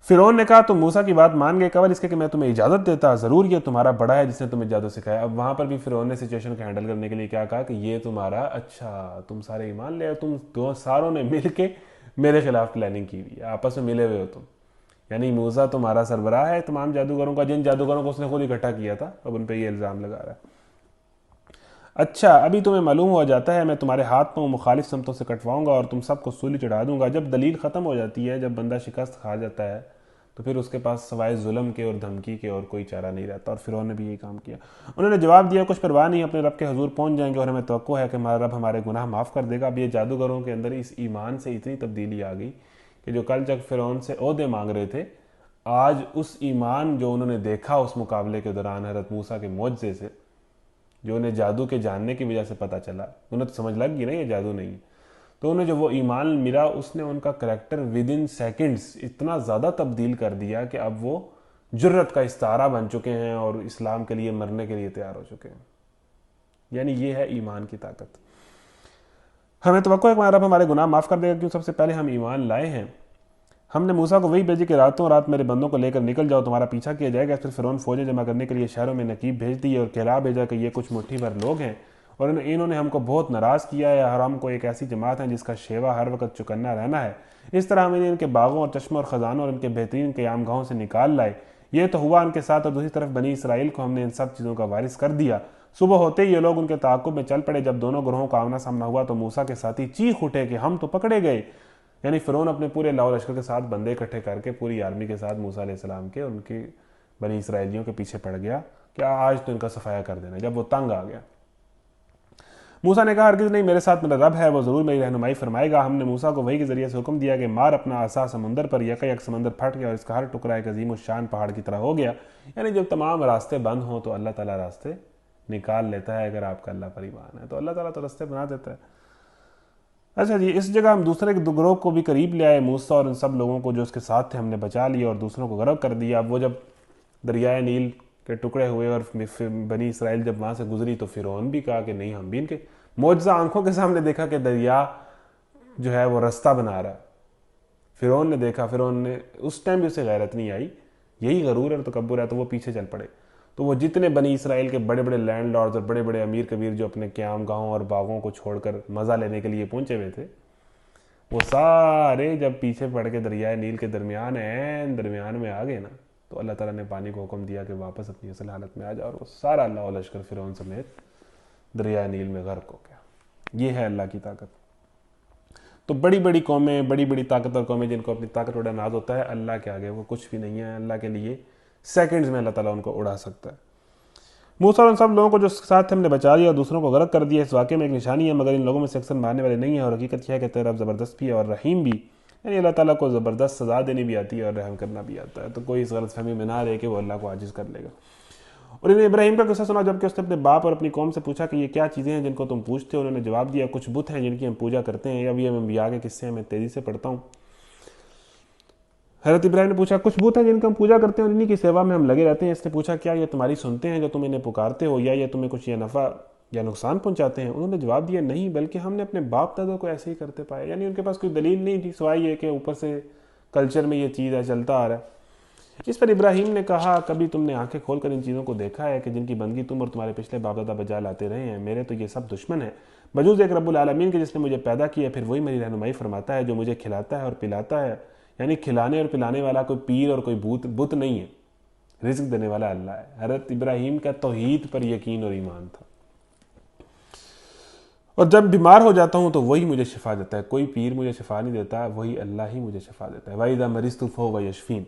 فرعون نے کہا تم موسیٰ کی بات مان گئے قبل اس کے کہ میں تمہیں اجازت دیتا، ضرور یہ تمہارا بڑا ہے جس نے تمہیں جادو سکھایا۔ اب وہاں پر بھی فرعون نے سچویشن کو ہینڈل کرنے کے لیے کیا کہا کہ یہ تمہارا، اچھا تم سارے ایمان لے، تم ساروں نے مل کے میرے خلاف پلاننگ کی ہوئی ہے، آپس میں ملے ہوئے ہو تم، یعنی موسیٰ تمہارا سربراہ ہے تمام جادوگروں کا، جن جادوگروں کو اس نے خود اکٹھا کیا تھا، اب ان پہ یہ الزام لگا رہا ہے۔ اچھا ابھی تمہیں معلوم ہو جاتا ہے میں تمہارے ہاتھ پاؤں مخالف سمتوں سے کٹواؤں گا اور تم سب کو سولی چڑھا دوں گا۔ جب دلیل ختم ہو جاتی ہے، جب بندہ شکست کھا جاتا ہے تو پھر اس کے پاس سوائے ظلم کے اور دھمکی کے اور کوئی چارہ نہیں رہتا، اور فرعون نے بھی یہی کام کیا۔ انہوں نے جواب دیا کچھ پرواہ نہیں، اپنے رب کے حضور پہنچ جائیں گے اور ہمیں توقع ہے کہ ہمارا رب ہمارے گناہ معاف کر دے گا۔ اب یہ جادوگروں کے اندر اس ایمان سے اتنی تبدیلی آ گئی کہ جو کل جب فرعون سے عہدے مانگ رہے تھے، آج اس ایمان جو انہوں نے دیکھا اس مقابلے کے دوران حضرت موسیٰ کے معجزے سے، جو انہیں جادو کے جاننے کی وجہ سے پتہ چلا، انہیں تو سمجھ لگ گئی نا یہ جادو نہیں ہے، تو انہیں جو وہ ایمان ملا اس نے ان کا کریکٹر ود ان سیکنڈز اتنا زیادہ تبدیل کر دیا کہ اب وہ جرت کا استعارہ بن چکے ہیں اور اسلام کے لیے مرنے کے لیے تیار ہو چکے ہیں۔ یعنی یہ ہے ایمان کی طاقت۔ ہمیں توقع ہے کہ ہمارا رب ہمارے گناہ معاف کر دے گا کیوں سب سے پہلے ہم ایمان لائے ہیں۔ ہم نے موسیٰ کو وہی بھیجی کہ راتوں رات میرے بندوں کو لے کر نکل جاؤ، تمہارا پیچھا کیا جائے گا۔ پھر فرعون فوجیں جمع کرنے کے لیے شہروں میں نقیب بھیج دی اور کہلا بھیجا کہ یہ کچھ مٹھی بھر لوگ ہیں اور انہوں نے ہم کو بہت ناراض کیا ہے، اور ہم کو ایک ایسی جماعت ہے جس کا شیوا ہر وقت چکنا رہنا ہے۔ اس طرح ہم انہیں ان کے باغوں اور چشموں اور خزانوں اور ان کے بہترین قیام گاہوں سے نکال لائے۔ یہ تو ہوا ان کے ساتھ، اور دوسری طرف بنی اسرائیل کو ہم نے ان سب چیزوں کا وارث کر دیا۔ صبح ہوتے ہی یہ لوگ ان کے تعاقب میں چل پڑے۔ جب دونوں گروہوں کا آمنا سامنا ہوا تو موسیٰ کے ساتھی چیخ اٹھے کہ ہم تو پکڑے گئے۔ یعنی فرعون اپنے پورے لاؤ لشکر کے ساتھ بندے اکٹھے کر کے پوری آرمی کے ساتھ موسیٰ علیہ السلام کے ان کے بنی اسرائیلیوں کے پیچھے پڑ گیا کہ آج تو ان کا صفایا کر دینا، جب وہ تنگ آ گیا۔ موسیٰ نے کہا ہرگز نہیں، میرے ساتھ میرا رب ہے، وہ ضرور میری رہنمائی فرمائے گا۔ ہم نے موسیٰ کو وحی کے ذریعے سے حکم دیا کہ مار اپنا عصا سمندر پر، یکایک سمندر پھٹ گیا اور اس کا ہر ٹکڑا ایک عظیم الشان پہاڑ کی طرح ہو گیا۔ یعنی جب تمام راستے بند ہوں تو اللہ تعالیٰ راستے نکال لیتا ہے، اگر آپ کا اللہ پر ایمان ہے تو اللہ تعالیٰ تو راستے بنا دیتا ہے۔ اچھا جی، اس جگہ ہم دوسرے گروہ کو بھی قریب لے آئے، موسیٰ اور ان سب لوگوں کو جو اس کے ساتھ تھے ہم نے بچا لیا اور دوسروں کو غرق کر دیا۔ اب وہ جب دریائے نیل کے ٹکڑے ہوئے اور بنی اسرائیل جب وہاں سے گزری تو فرعون بھی کہا کہ نہیں، ہم بھی ان کے معجزہ آنکھوں کے سامنے دیکھا کہ دریا جو ہے وہ رستہ بنا رہا ہے۔ فرعون نے دیکھا، فرعون نے اس ٹائم بھی اسے غیرت نہیں آئی، یہی غرور اور تکبر ہے، تو وہ پیچھے چل پڑے۔ تو وہ جتنے بنی اسرائیل کے بڑے بڑے لینڈ لارڈز اور بڑے بڑے امیر کبیر جو اپنے قیام گاہوں اور باغوں کو چھوڑ کر مزہ لینے کے لیے پہنچے ہوئے تھے، وہ سارے جب پیچھے پڑ کے دریائے نیل کے درمیان میں آ گئے نا، تو اللہ تعالیٰ نے پانی کو حکم دیا کہ واپس اپنی اصل حالت میں آ جاؤ، اور وہ سارا اللہ و لشکر فرعون سمیت دریائے نیل میں غرق ہو گیا۔ یہ ہے اللہ کی طاقت۔ تو بڑی بڑی قومیں، بڑی بڑی طاقتور قومیں جن کو اپنی طاقت بڑا ناز ہوتا ہے، اللہ کے آگے وہ کچھ بھی نہیں ہے۔ اللہ کے لیے سیکنڈز میں اللہ تعالیٰ ان کو اڑا سکتا ہے۔ موسیٰ اور ان سب لوگوں کو جو اس کے ساتھ ہم نے بچا لیا اور دوسروں کو غرق کر دیا اس واقعے میں ایک نشانی ہے، مگر ان لوگوں میں سے اکثر ماننے والے نہیں ہیں، اور حقیقت یہ ہے کہ تیرا رب زبردست بھی ہے اور رحیم بھی، یعنی اللہ تعالیٰ کو زبردست سزا دینی بھی آتی ہے اور رحم کرنا بھی آتا ہے، تو کوئی اس غلط فہمی میں نہ رہے کہ وہ اللہ کو عاجز کر لے گا۔ اور انہیں ابراہیم کا قصہ سنا جب کہ اس نے اپنے باپ اور اپنی قوم سے پوچھا کہ یہ کیا چیزیں ہیں جن کو تم پوچھتے ہو؟ انہوں نے جواب دیا کچھ بت ہیں جن کی ہم پوجا کرتے ہیں۔ اب یہ انبیاء کے قصے ہیں، میں تیزی سے پڑھتا ہوں۔ حضرت ابراہیم نے پوچھا کچھ بت ہیں جن کی ہم پوجا کرتے ہیں اور انہیں کی سیوا میں ہم لگے رہتے ہیں۔ اس نے پوچھا کیا یہ تمہاری سنتے ہیں جو تم انہیں پکارتے ہو، یا یہ تمہیں کچھ یہ نفع یا نقصان پہنچاتے ہیں؟ انہوں نے جواب دیا نہیں، بلکہ ہم نے اپنے باپ دادوں کو ایسے ہی کرتے پائے، یعنی ان کے پاس کوئی دلیل نہیں تھی سوائے یہ کہ اوپر سے کلچر میں یہ چیز ہے، چلتا آ رہا ہے۔ اس پر ابراہیم نے کہا کبھی تم نے آنکھیں کھول کر ان چیزوں کو دیکھا ہے کہ جن کی بندگی تم اور تمہارے پچھلے باپ دادا بجا لاتے رہے ہیں؟ میرے تو یہ سب دشمن ہیں بجوز ایک رب العالمین کے جس نے مجھے پیدا کیا، پھر وہی میری رہنمائی فرماتا ہے، جو مجھے کھلاتا ہے اور پلاتا ہے، یعنی کھلانے اور پلانے والا کوئی پیر اور کوئی بت نہیں ہے، رزق دینے والا اللہ ہے۔ حضرت ابراہیم کا توحید پر یقین اور ایمان تھا، اور جب بیمار ہو جاتا ہوں تو وہی مجھے شفا دیتا ہے، کوئی پیر مجھے شفا نہیں دیتا، وہی اللہ ہی مجھے شفا دیتا ہے۔ وَإِذَا مَرِضْتُ فَهُوَ يَشْفِينِ،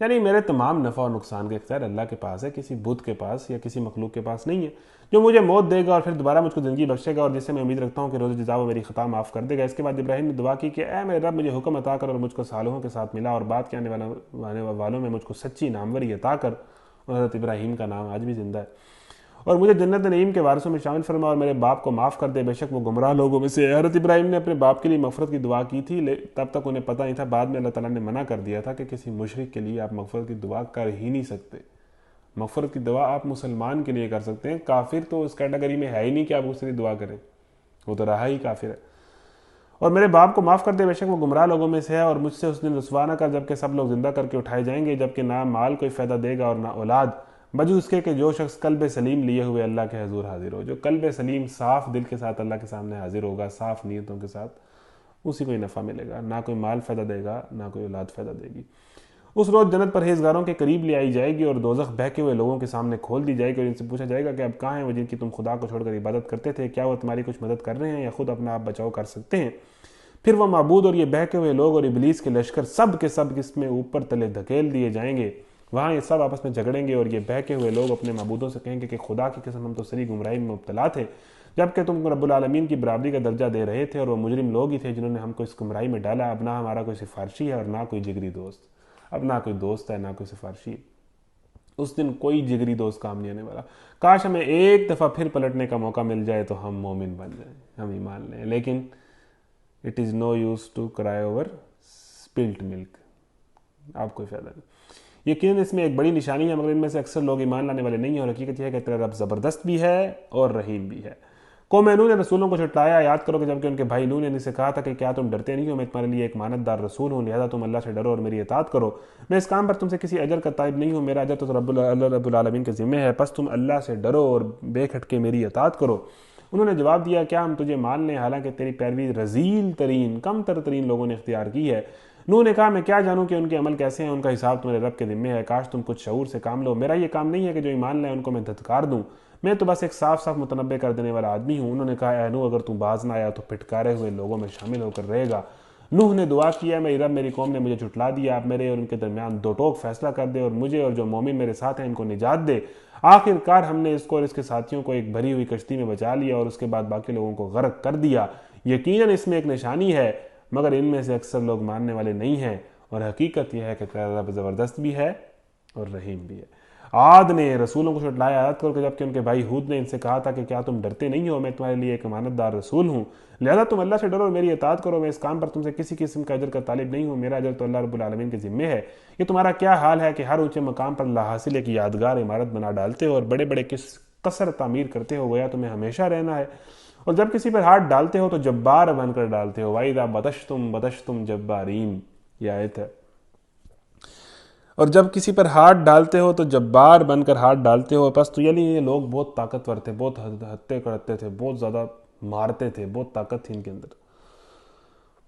یعنی میرے تمام نفع اور نقصان کے اختیار اللہ کے پاس ہے، کسی بت کے پاس یا کسی مخلوق کے پاس نہیں ہے، جو مجھے موت دے گا اور پھر دوبارہ مجھ کو زندگی بخشے گا، اور جس سے میں امید رکھتا ہوں کہ روز جزا وہ میری خطا معاف کر دے گا۔ اس کے بعد ابراہیم نے دعا کی کہ اے میرے رب مجھے حکم عطا کر اور مجھ کو صالحوں کے ساتھ ملا، اور بعد کے آنے والوں میں مجھ کو سچی ناموری عطا کر، اور حضرت ابراہیم کا نام آج بھی زندہ ہے، اور مجھے جنت نعیم کے وارثوں میں شامل فرما، اور میرے باپ کو معاف کر دے، بے شک وہ گمراہ لوگوں میں سے ہے۔ حضرت ابراہیم نے اپنے باپ کے لیے مغفرت کی دعا کی تھی، تب تک انہیں پتہ نہیں تھا، بعد میں اللہ تعالیٰ نے منع کر دیا تھا کہ کسی مشرک کے لیے آپ مغفرت کی دعا کر ہی نہیں سکتے۔ مغفرت کی دعا آپ مسلمان کے لیے کر سکتے ہیں، کافر تو اس کیٹیگری میں ہے ہی نہیں کہ آپ اس کے لیے دعا کریں، وہ تو رہا ہی کافر ہے۔ اور میرے باپ کو معاف کر دے، بے شک وہ گمراہ لوگوں میں سے ہے، اور مجھ سے اس دن رسوا نہ کر جبکہ سب لوگ زندہ کر کے اٹھائے جائیں گے، جبکہ نہ مال کوئی فائدہ دے گا اور نہ اولاد، بجو اس کے کہ جو شخص قلب سلیم لیے ہوئے اللہ کے حضور حاضر ہو۔ جو قلب سلیم صاف دل کے ساتھ اللہ کے سامنے حاضر ہوگا، صاف نیتوں کے ساتھ، اسی کو ہی نفع ملے گا، نہ کوئی مال فائدہ دے گا، نہ کوئی اولاد فائدہ دے گی۔ اس روز جنت پرہیزگاروں کے قریب لے آئی جائے گی، اور دوزخ بہکے ہوئے لوگوں کے سامنے کھول دی جائے گی، اور ان سے پوچھا جائے گا کہ اب کہاں ہیں وہ جن کی تم خدا کو چھوڑ کر عبادت کرتے تھے؟ کیا وہ تمہاری کچھ مدد کر رہے ہیں یا خود اپنا آپ بچاؤ کر سکتے ہیں؟ پھر وہ معبود اور یہ بہکے ہوئے لوگ اور ابلیس کے لشکر سب کے سب اس میں اوپر تلے دھکیل دیے جائیں گے، وہاں یہ سب آپس میں جھگڑیں گے، اور یہ بہکے ہوئے لوگ اپنے معبودوں سے کہیں گے کہ خدا کی قسم ہم تو سری گمراہی میں مبتلا تھے، جبکہ تم رب العالمین کی برابری کا درجہ دے رہے تھے، اور وہ مجرم لوگ ہی تھے جنہوں نے ہم کو اس گمراہی میں ڈالا۔ اب نہ ہمارا کوئی سفارشی ہے اور نہ کوئی جگری دوست، اب نہ کوئی دوست ہے نہ کوئی سفارشی، اس دن کوئی جگری دوست کام نہیں آنے والا۔ کاش ہمیں ایک دفعہ پھر پلٹنے کا موقع مل جائے تو ہم مومن بن جائیں، ہم ایمان لیں، لیکن it is no use to cry over spilt milk, آپ کوئی فائدہ نہیں۔ یقیناً اس میں ایک بڑی نشانی ہے، مگر ان میں سے اکثر لوگ ایمان لانے والے نہیں ہیں، اور حقیقت یہ ہے کہ تیرا رب زبردست بھی ہے اور رحیم بھی ہے۔ قوم نوح نے رسولوں کو جھٹلایا، یاد کرو کہ جبکہ ان کے بھائی نوح نے ان سے کہا تھا کہ کیا تم ڈرتے نہیں ہو، میں تمہارے لیے ایک امانت دار رسول ہوں، لہذا تم اللہ سے ڈرو اور میری اطاعت کرو، میں اس کام پر تم سے کسی اجر کا طالب نہیں ہوں، میرا اجر تو رب العالمین کے ذمہ ہے، پس تم اللہ سے ڈرو اور بے کھٹ کے میری اطاعت کرو۔ انہوں نے جواب دیا کیا ہم تجھے مان لیں حالانکہ تیری پیروی رذیل ترین کم تر ترین لوگوں نے اختیار کی ہے؟ نوح نے کہا میں کیا جانوں کہ ان کے عمل کیسے ہیں، ان کا حساب تمہارے رب کے ذمہ ہے، کاش تم کچھ شعور سے کام لو، میرا یہ کام نہیں ہے کہ جو ایمان لائے ان کو میں دھتکار دوں، میں تو بس ایک صاف صاف متنبع کر دینے والا آدمی ہوں۔ انہوں نے کہا اے نوح اگر تو باز نہ آیا تو پھٹکارے ہوئے لوگوں میں شامل ہو کر رہے گا۔ نوح نے دعا کیا میری رب میری قوم نے مجھے جھٹلا دیا، اب میرے اور ان کے درمیان دو ٹوک فیصلہ کر دے، اور مجھے اور جو مومن میرے ساتھ ہیں ان کو نجات دے۔ آخر کار ہم نے اس کو اور اس کے ساتھیوں کو ایک بھری ہوئی کشتی میں بچا لیا، اور اس کے بعد باقی لوگوں کو غرق کر دیا۔ یقیناً اس میں ایک نشانی ہے، مگر ان میں سے اکثر لوگ ماننے والے نہیں ہیں، اور حقیقت یہ ہے کہ تیرا رب زبردست بھی ہے اور رحیم بھی ہے۔ عاد نے رسولوں کو جھٹلایا، یاد کرو کہ جبکہ ان کے بھائی ہود نے ان سے کہا تھا کہ کیا تم ڈرتے نہیں ہو، میں تمہارے لیے ایک امانت دار رسول ہوں، لہذا تم اللہ سے ڈرو اور میری اطاعت کرو، میں اس کام پر تم سے کسی قسم کا اجر کا طالب نہیں ہوں، میرا اجر تو اللہ رب العالمین کے ذمہ ہے۔ یہ تمہارا کیا حال ہے کہ ہر اونچے مقام پر اللہ حاصل ایک یادگار عمارت بنا ڈالتے ہو اور بڑے بڑے قصر تعمیر کرتے ہو، گویا تمہیں ہمیشہ رہنا ہے، اور جب کسی پر ہاتھ ڈالتے ہو تو جبار بن کر ڈالتے ہو۔ وَإِذَا بَطَشْتُمْ بَطَشْتُمْ جَبَّارِينَ، یہ آیت ہے، اور جب کسی پر ہاتھ ڈالتے ہو تو جبار بن کر ہاتھ ڈالتے ہو۔ پس تو یعنی یہ لوگ بہت طاقتور تھے، بہت ہتے کرتے تھے، بہت زیادہ مارتے تھے، بہت طاقت تھی ان کے اندر۔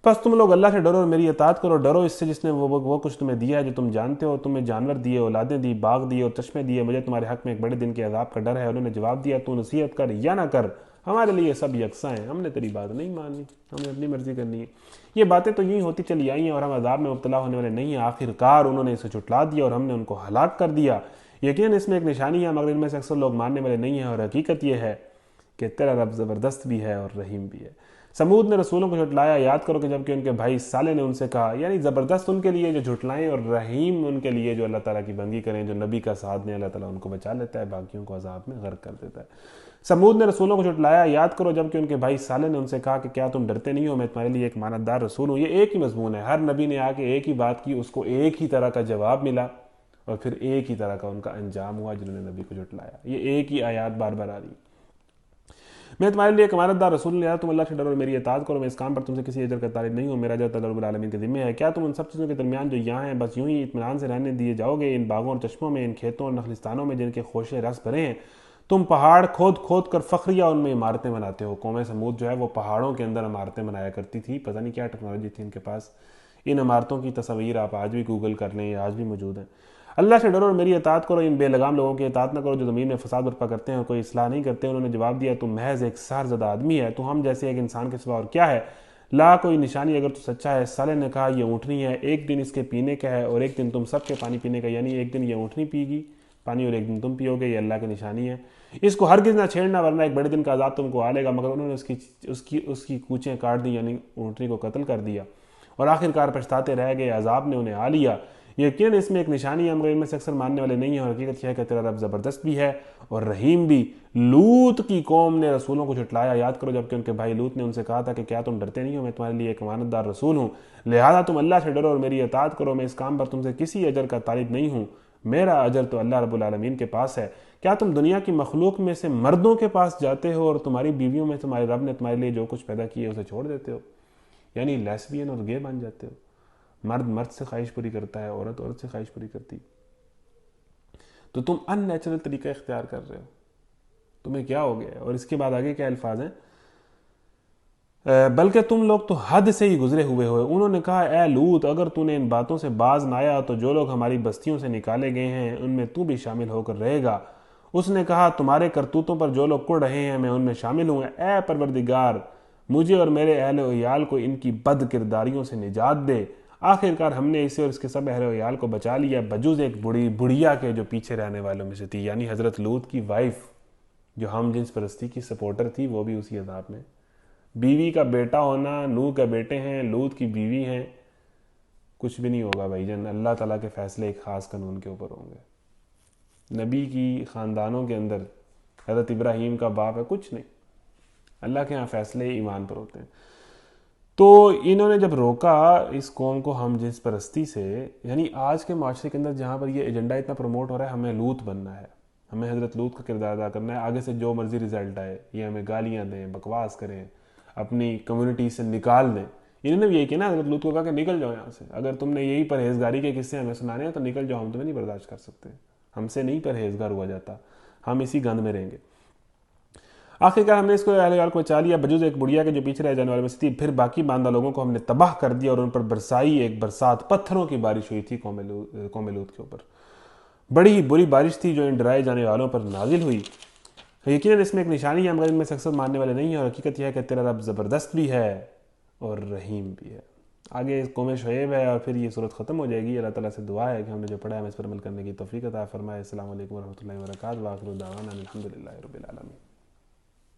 پس تم لوگ اللہ سے ڈرو اور میری اطاعت کرو، ڈرو اس سے جس نے وہ کچھ تمہیں دیا ہے جو تم جانتے ہو، تمہیں جانور دیے، اولادیں دی، باغ دیے اور چشمے دیے، مجھے تمہارے حق میں ایک بڑے دن کے عذاب کا ڈر ہے۔ انہوں نے جواب دیا تو نصیحت کر یا نہ کر، ہمارے لیے سب یکساں ہیں، ہم نے تیری بات نہیں ماننی، ہمیں اپنی مرضی کرنی ہے۔ یہ باتیں تو یوں ہوتی چلی آئی ہیں اور ہم عذاب میں مبتلا ہونے والے نہیں ہیں۔ آخر کار انہوں نے اسے جھٹلا دیا اور ہم نے ان کو ہلاک کر دیا۔ یقیناً اس میں ایک نشانی ہے مگر ان میں سے اکثر لوگ ماننے والے نہیں ہیں، اور حقیقت یہ ہے کہ تیرا رب زبردست بھی ہے اور رحیم بھی ہے۔ سمود نے رسولوں کو جھٹلایا، یاد کرو کہ جب کہ ان کے بھائی صالح نے ان سے کہا، یعنی زبردست ان کے لیے جو جھٹلائیں، اور رحیم ان کے لیے جو اللہ تعالیٰ کی بندگی کریں، جو نبی کا ساتھ دیں، اللہ تعالیٰ ان کو بچا لیتا ہے، باقیوں کو عذاب میں غرق کر دیتا ہے۔ سمود نے رسولوں کو جھٹلایا، یاد کرو جب کہ ان کے بھائی صالح نے ان سے کہا کہ کیا تم ڈرتے نہیں ہو، میں تمہارے لیے ایک مانتدار رسول ہوں۔ یہ ایک ہی مضمون ہے، ہر نبی نے آ کے ایک ہی بات کی، اس کو ایک ہی طرح کا جواب ملا، اور پھر ایک ہی طرح کا ان کا انجام ہوا جنہوں نے نبی کو جھٹلایا۔ یہ ایک ہی آیات بار بار آ رہی ہے۔ میں تمہارے لیے ایک امانتدار رسول ہوں، تم اللہ سے ڈرو اور میری اطاعت کرو، میں اس کام پر تم سے کسی اجر کا طالب نہیں ہوں، میرا اجر تو اللہ رب العالمین کے ذمہ ہے۔ کیا تم ان سب چیزوں کے درمیان جو یہاں ہیں بس یوں ہی اطمینان سے رہنے دیے جاؤ گے؟ ان باغوں اور چشموں میں، ان کھیتوں اور نخلستانوں میں جن کے خوشے رس بھرے ہیں، تم پہاڑ کھود کھود کر فخریہ ان میں عمارتیں بناتے ہو۔ قوم سمود جو ہے وہ پہاڑوں کے اندر عمارتیں بنایا کرتی تھی، پتہ نہیں کیا ٹیکنالوجی تھی ان کے پاس۔ ان عمارتوں کی تصاویر آپ آج بھی گوگل کر لیں، آج بھی موجود ہیں۔ اللہ سے ڈرو اور میری اطاعت کرو، ان بے لگام لوگوں کی اطاعت نہ کرو جو زمین میں فساد برپا کرتے ہیں اور کوئی اصلاح نہیں کرتے۔ انہوں نے جواب دیا، تم محض ایک سحر زدہ آدمی ہے، تو ہم جیسے ایک انسان کے سوا اور کیا ہے؟ لا کوئی نشانی اگر تو سچا ہے۔ صالح نے کہا، یہ اونٹنی ہے، ایک دن اس کے پینے کا ہے اور ایک دن تم سب کے پانی پینے کا، یعنی ایک دن یہ اونٹنی پی گی پانی اور ایک دن تم پیو گے، یہ اللہ کی نشانی ہے۔ اس کو ہرگز نہ چھیڑنا ورنہ ایک بڑے دن کا عذاب تم کو آ لے گا۔ مگر انہوں نے اس کی کوچیں کاٹ دی، یعنی اونٹنی کو قتل کر دیا، اور آخرکار پچھتاتے رہ گئے، عذاب نے انہیں آ لیا۔ یقیناً اس میں ایک نشانی ہے مگر ان میں سے اکثر ماننے والے نہیں ہیں، اور حقیقت یہ ہے کہ تیرا رب زبردست بھی ہے اور رحیم بھی۔ لوط کی قوم نے رسولوں کو جھٹلایا، یاد کرو جب کہ ان کے بھائی لوط نے ان سے کہا تھا کہ کیا تم ڈرتے نہیں ہو، میں تمہارے لیے ایک امانتدار رسول ہوں، لہذا تم اللہ سے ڈرو اور میری اطاعت کرو، میں اس کام پر تم سے کسی اجر کا طالب نہیں ہوں، میرا اجر تو اللہ رب العالمین کے پاس ہے۔ کیا تم دنیا کی مخلوق میں سے مردوں کے پاس جاتے ہو اور تمہاری بیویوں میں تمہارے رب نے تمہارے لیے جو کچھ پیدا کیا ہے اسے چھوڑ دیتے ہو؟ یعنی لیسبین اور گے بن جاتے ہو۔ مرد مرد سے خواہش پوری کرتا ہے، عورت عورت سے خواہش پوری کرتی، تو تم ان نیچرل طریقہ اختیار کر رہے ہو، تمہیں کیا ہو گیا ہے؟ اور اس کے بعد آگے کیا الفاظ ہیں؟ بلکہ تم لوگ تو حد سے ہی گزرے ہوئے ہو۔ انہوں نے کہا، اے لوط، اگر تو نے ان باتوں سے باز نہ آیا تو جو لوگ ہماری بستیوں سے نکالے گئے ہیں ان میں تو بھی شامل ہو کر رہے گا۔ اس نے کہا، تمہارے کرتوتوں پر جو لوگ کڑ رہے ہیں میں ان میں شامل ہوں۔ اے پروردگار، مجھے اور میرے اہل و عیال کو ان کی بد کرداریوں سے نجات دے۔ آخرکار ہم نے اسے اور اس کے سب اہل و عیال کو بچا لیا، بجز ایک بڑھیا کے جو پیچھے رہنے والوں میں سے تھی، یعنی حضرت لوط کی وائف جو ہم جنس پرستی کی سپورٹر تھی، وہ بھی اسی عذاب میں۔ بیوی کا بیٹا ہونا، نوح کے بیٹے ہیں، لوط کی بیوی ہیں، کچھ بھی نہیں ہوگا بھائی جان، اللہ تعالیٰ کے فیصلے ایک خاص قانون کے اوپر ہوں گے۔ نبی کی خاندانوں کے اندر حضرت ابراہیم کا باپ ہے، کچھ نہیں، اللہ کے ہاں فیصلے ایمان پر ہوتے ہیں۔ تو انہوں نے جب روکا اس قوم کو ہم جنس پرستی سے، یعنی آج کے معاشرے کے اندر جہاں پر یہ ایجنڈا اتنا پروموٹ ہو رہا ہے، ہمیں لوط بننا ہے، ہمیں حضرت لوط کا کردار ادا کرنا ہے، آگے سے جو مرضی رزلٹ آئے، یہ ہمیں گالیاں دیں، بکواس کریں، اپنی کمیونٹی سے نکال دیں۔ انہوں نے بھی یہی کیا نا، حضرت لوط کو کہا کہ نکل جاؤ یہاں سے، اگر تم نے یہی پرہیزگاری کے قصے ہمیں سنانے ہیں تو نکل جاؤ، ہم تمہیں نہیں برداشت کر سکتے، ہم سے نہیں پرہیزگار ہوا جاتا، ہم اسی گند میں رہیں گے۔ آخرکار ہم نے اس کو اہل عیال کو بچا لیا، بجز ایک بڑھیا کے جو پیچھے رہ جانے والے میں سے تھی، پھر باقی باندھا لوگوں کو ہم نے تباہ کر دیا اور ان پر برسائی ایک برسات، پتھروں کی بارش ہوئی تھی قوم لوط کے اوپر، بڑی ہی بری بارش تھی جو ان ڈرائے جانے والوں پر نازل ہوئی۔ یقیناً اس میں ایک نشانی ہے مگر ان میں سے اکثر ماننے والے نہیں ہیں، اور حقیقت یہ ہے کہ تیرا رب زبردست بھی ہے اور رحیم بھی ہے۔ آگے قوم شعیب ہے اور پھر یہ صورت ختم ہو جائے گی۔ اللہ تعالیٰ سے دعا ہے کہ ہم نے جو پڑھا ہے ہم اس پر عمل کرنے کی توفیق عطا فرمائے۔ السلام علیکم ورحمۃ اللہ وبرکاتہ، وآخر دعوانا الحمد للہ رب العالمین۔